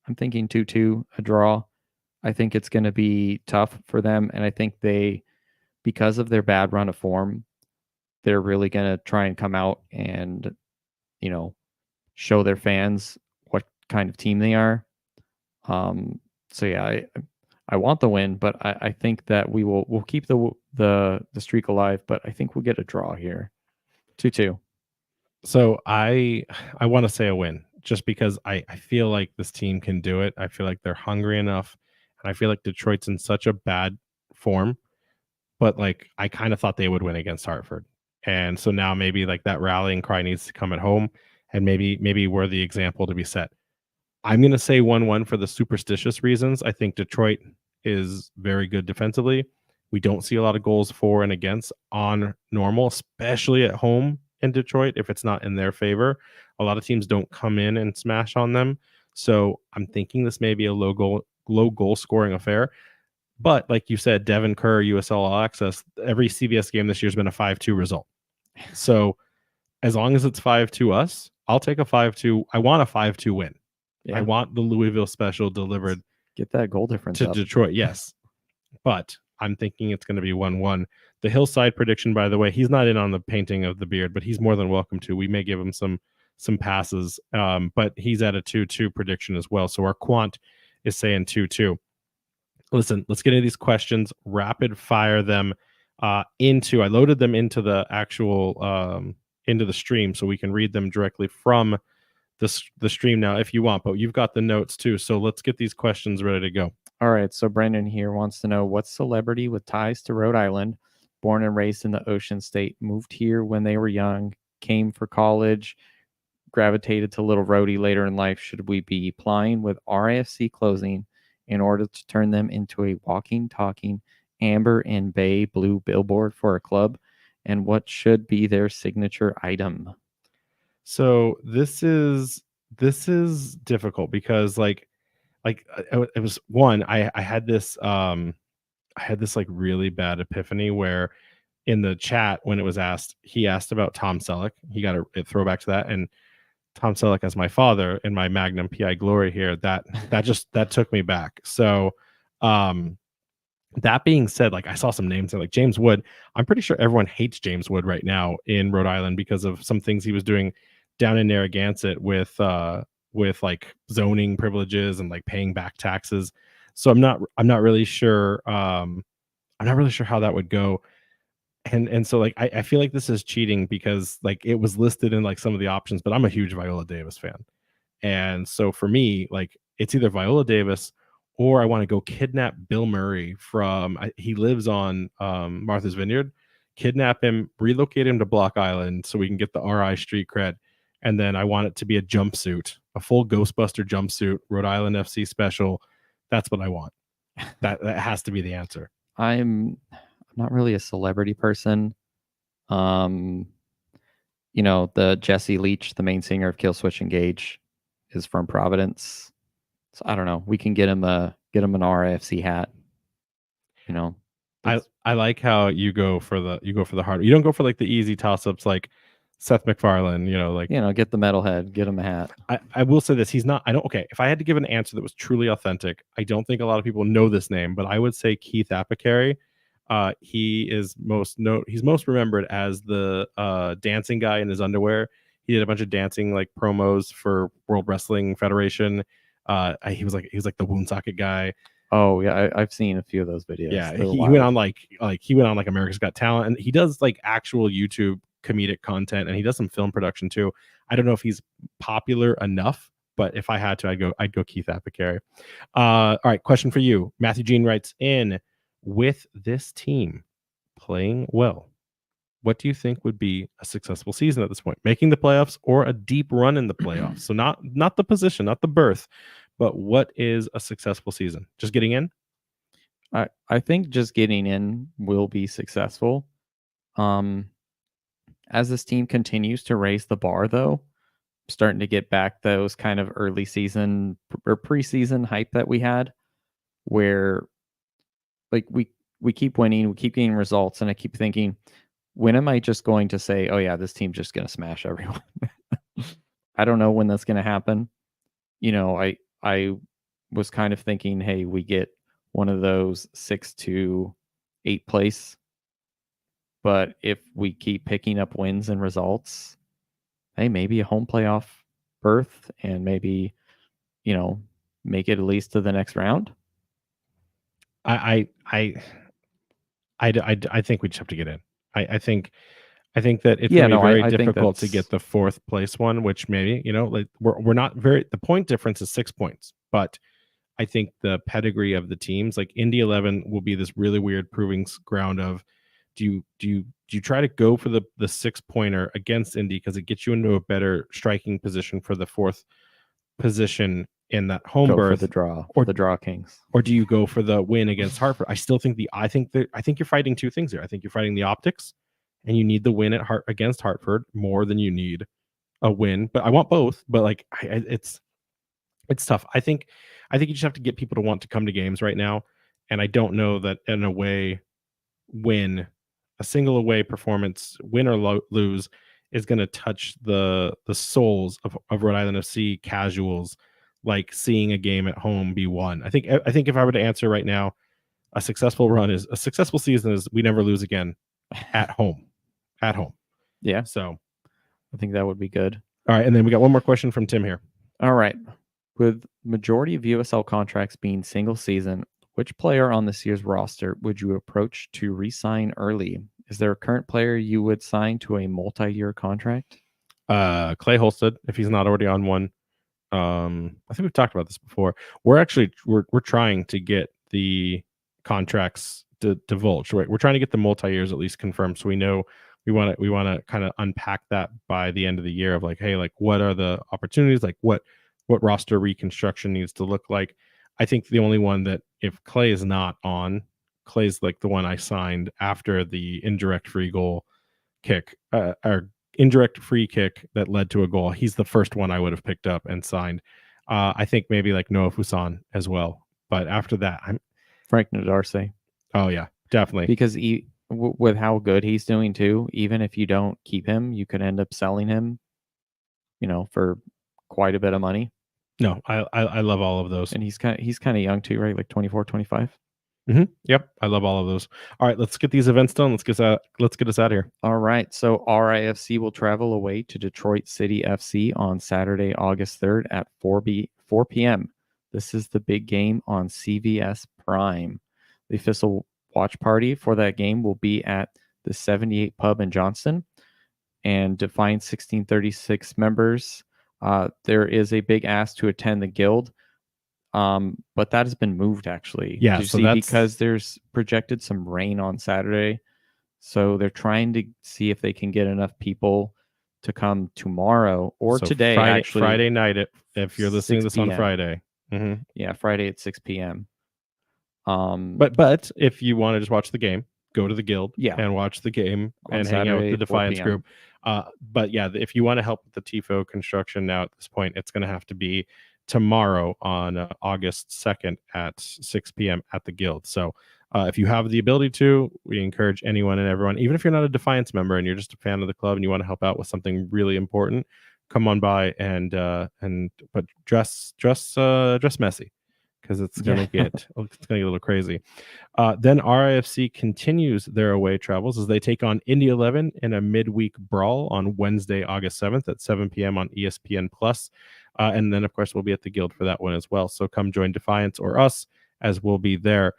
I'm thinking 2-2, a draw. I think it's going to be tough for them. And I think because of their bad run of form, they're really going to try and come out and you know, show their fans what kind of team they are. So yeah, I want the win, but I think that we'll keep the streak alive, but I think we'll get a draw here. 2-2. So I want to say a win just because I feel like this team can do it. I feel like they're hungry enough, and I feel like Detroit's in such a bad form, but like I kind of thought they would win against Hartford. And so now maybe like that rallying cry needs to come at home, and maybe we're the example to be set. I'm going to say 1-1 for the superstitious reasons. I think Detroit is very good defensively. We don't see a lot of goals for and against on normal, especially at home in Detroit if it's not in their favor. A lot of teams don't come in and smash on them. So I'm thinking this may be a low goal scoring affair. But like you said, Devin Kerr, USL All Access, every CBS game this year has been a 5-2 result. So as long as it's 5-2 us, I'll take a 5-2. I want a 5-2 win. Yeah. I want the Louisville special delivered Get that goal difference to up. Detroit, yes. But I'm thinking it's going to be 1-1. The Hillside prediction, by the way, he's not in on the painting of the beard, but he's more than welcome to. We may give him some passes, but he's at a 2-2 prediction as well. So our quant is saying 2-2. Listen, let's get into these questions. Rapid fire them into. I loaded them into the actual into the stream so we can read them directly from the stream now if you want, but you've got the notes too. So let's get these questions ready to go. All right. So Brandon here wants to know what celebrity with ties to Rhode Island, born and raised in the Ocean State, moved here when they were young, came for college, gravitated to Little Rhodey later in life. Should we be applying with RIFC closing in order to turn them into a walking, talking amber and bay blue billboard for a club? And what should be their signature item? So this is difficult because it was one I had this like really bad epiphany where in the chat when it was asked, he asked about Tom Selleck. He got a throwback to that, and Tom Selleck as my father in my Magnum PI glory here, that took me back. So that being said, like I saw some names there, like James Wood. I'm pretty sure everyone hates James Wood right now in Rhode Island because of some things he was doing down in Narragansett with like zoning privileges and like paying back taxes. So I'm not really sure I'm not really sure how that would go. And so like I feel like this is cheating because like it was listed in like some of the options, but I'm a huge Viola Davis fan. And so for me, like it's either Viola Davis or I want to go kidnap Bill Murray from he lives on Martha's Vineyard. Kidnap him, relocate him to Block Island so we can get the RI street cred. And then I want it to be a jumpsuit, a full Ghostbuster jumpsuit, Rhode Island FC special. That's what I want. That has to be the answer. I'm not really a celebrity person. The Jesse Leach, the main singer of Killswitch Engage, is from Providence. So I don't know. We can get him an RFC hat. I like how you go for the hard. You don't go for like the easy toss ups like Seth MacFarlane. Get the metalhead, get him a hat. I will say this: he's not. I don't. Okay, if I had to give an answer that was truly authentic, I don't think a lot of people know this name, but I would say Keith Apicary. He's most remembered as the dancing guy in his underwear. He did a bunch of dancing like promos for World Wrestling Federation. He was like the Woonsocket guy. Oh yeah, I've seen a few of those videos. Yeah, he went on like America's Got Talent, and he does like actual YouTube comedic content, and he does some film production too. I don't know if he's popular enough, but if I had to, I'd go Keith Apicary. All right, question for you. Matthew Jean writes in, with this team playing well, what do you think would be a successful season at this point? Making the playoffs or a deep run in the playoffs? So not the position, not the berth, but what is a successful season? Just getting in? I think just getting in will be successful. As this team continues to raise the bar, though, starting to get back those kind of early season or preseason hype that we had, where like we keep winning, we keep getting results, and I keep thinking, when am I just going to say, oh yeah, this team's just going to smash everyone? I don't know when that's going to happen. I was kind of thinking, hey, we get one of those 6 to 8 place. But if we keep picking up wins and results, hey, maybe a home playoff berth and maybe, make it at least to the next round. I I I think we just have to get in. I think that it's Yeah, gonna be no, very I think difficult to that's get the 4th place one, which maybe, like, we're not very the point difference is 6 points, but I think the pedigree of the teams, like Indy 11 will be this really weird proving ground of do you try to go for the 6-pointer against Indy because it gets you into a better striking position for the 4th position in that home go for the berth, draw, for or the draw kings. or do you go for the win against Hartford? I think you're fighting two things there. I think you're fighting the optics, and you need the win against Hartford more than you need a win. But I want both. But like, it's tough. I think you just have to get people to want to come to games right now, and I don't know that an away win, a single away performance, win or lose, is going to touch the souls of Rhode Island FC casuals, like seeing a game at home be won. I think if I were to answer right now, a successful season is we never lose again at home, at home. Yeah, So, I think that would be good. all right, and then we got one more question from Tim here. All right. With majority of USL contracts being single season, which player on this year's roster would you approach to re-sign early? Is there a current player you would sign to a multi-year contract? Clay Holstead, if he's not already on one. I think we've talked about this before. We're trying to get the contracts divulged. Right, we're trying to get the multi years at least confirmed, so we know we want to kind of unpack that by the end of the year of like, hey, like what are the opportunities, like what roster reconstruction needs to look like. I think the only one that if Clay is not on, Clay's like the one I signed after the indirect free goal kick, or indirect free kick that led to a goal. He's the first one I would have picked up and signed. I think maybe like Noah Fuson as well. But after that, Frank Nadarce. oh yeah, definitely. Because with how good he's doing too, even if you don't keep him, you could end up selling him, for quite a bit of money. No, I love all of those. And he's kind of young too, right? Like 24, 25. Yep, I love all of those. All right, let's get these events done. Let's get us out of here. All right. So RIFC will travel away to Detroit City FC on Saturday, August 3rd at 4 p.m. This is the big game on CVS Prime. The official watch party for that game will be at the 78 Pub in Johnston, and Defiant 1636 members. There is a big ask to attend the guild. But that has been moved actually. Yeah, Did you so see, because there's projected some rain on Saturday. So they're trying to see if they can get enough people to come tomorrow or today. Friday night, if you're listening to this on Friday. Yeah, Friday at 6 p.m. But if you want to just watch the game, go to the guild and watch the game On and hang out with the Saturday, 4 Defiance p.m. group. But yeah, if you want to help with the TIFO construction now at this point, it's going to have to be tomorrow on August 2nd at 6 p.m. at the guild. So if you have the ability to, we encourage anyone and everyone, even if you're not a Defiance member and you're just a fan of the club and you want to help out with something really important, come on by and but dress messy, because it's gonna get a little crazy. Then RIFC continues their away travels as they take on Indy 11 in a midweek brawl on Wednesday, August 7th at 7 p.m. on ESPN Plus. And then, of course, we'll be at the guild for that one as well. So come join Defiance or us, as we'll be there.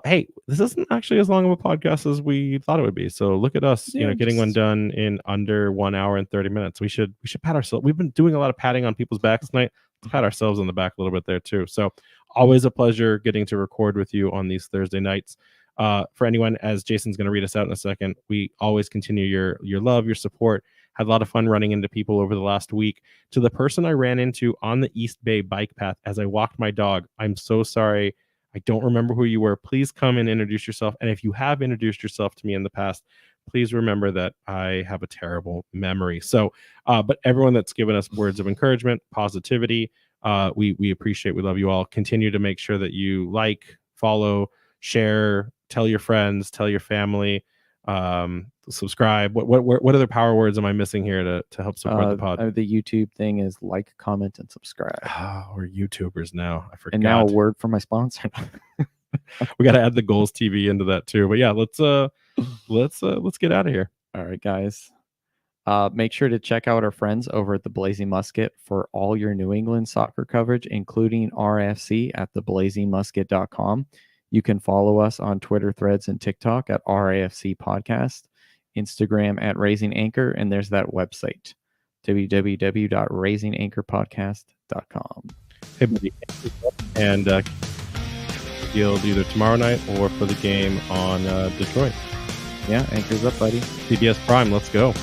Hey, this isn't actually as long of a podcast as we thought it would be. So look at us, getting one done in under 1 hour and 30 minutes. We should pat ourselves. We've been doing a lot of patting on people's backs tonight. Let's pat ourselves on the back a little bit there too. So always a pleasure getting to record with you on these Thursday nights. For anyone, as Jason's going to read us out in a second, we always continue your love, your support. Had a lot of fun running into people over the last week. To the person I ran into on the East Bay bike path as I walked my dog, I'm so sorry. I don't remember who you were. Please come and introduce yourself. And if you have introduced yourself to me in the past, please remember that I have a terrible memory. So, but everyone that's given us words of encouragement, positivity, we appreciate. We love you all. Continue to make sure that you like, follow, share, tell your friends, tell your family, subscribe. What other power words am I missing here to help support the pod? The YouTube thing is like, comment, and subscribe. We're YouTubers now. I forgot. And now a word from my sponsor. We got to add the Goals TV into that too. But yeah, let's get out of here. All right, guys. Make sure to check out our friends over at the Blazing Musket for all your New England soccer coverage, including RIFC at theblazingmusket.com. You can follow us on Twitter, Threads, and TikTok at RIFC Podcast, Instagram at Raising Anchor, and there's that website, www.raisinganchorpodcast.com. Hey, buddy. And field either tomorrow night or for the game on Detroit. Yeah, anchors up, buddy. CBS Prime, let's go.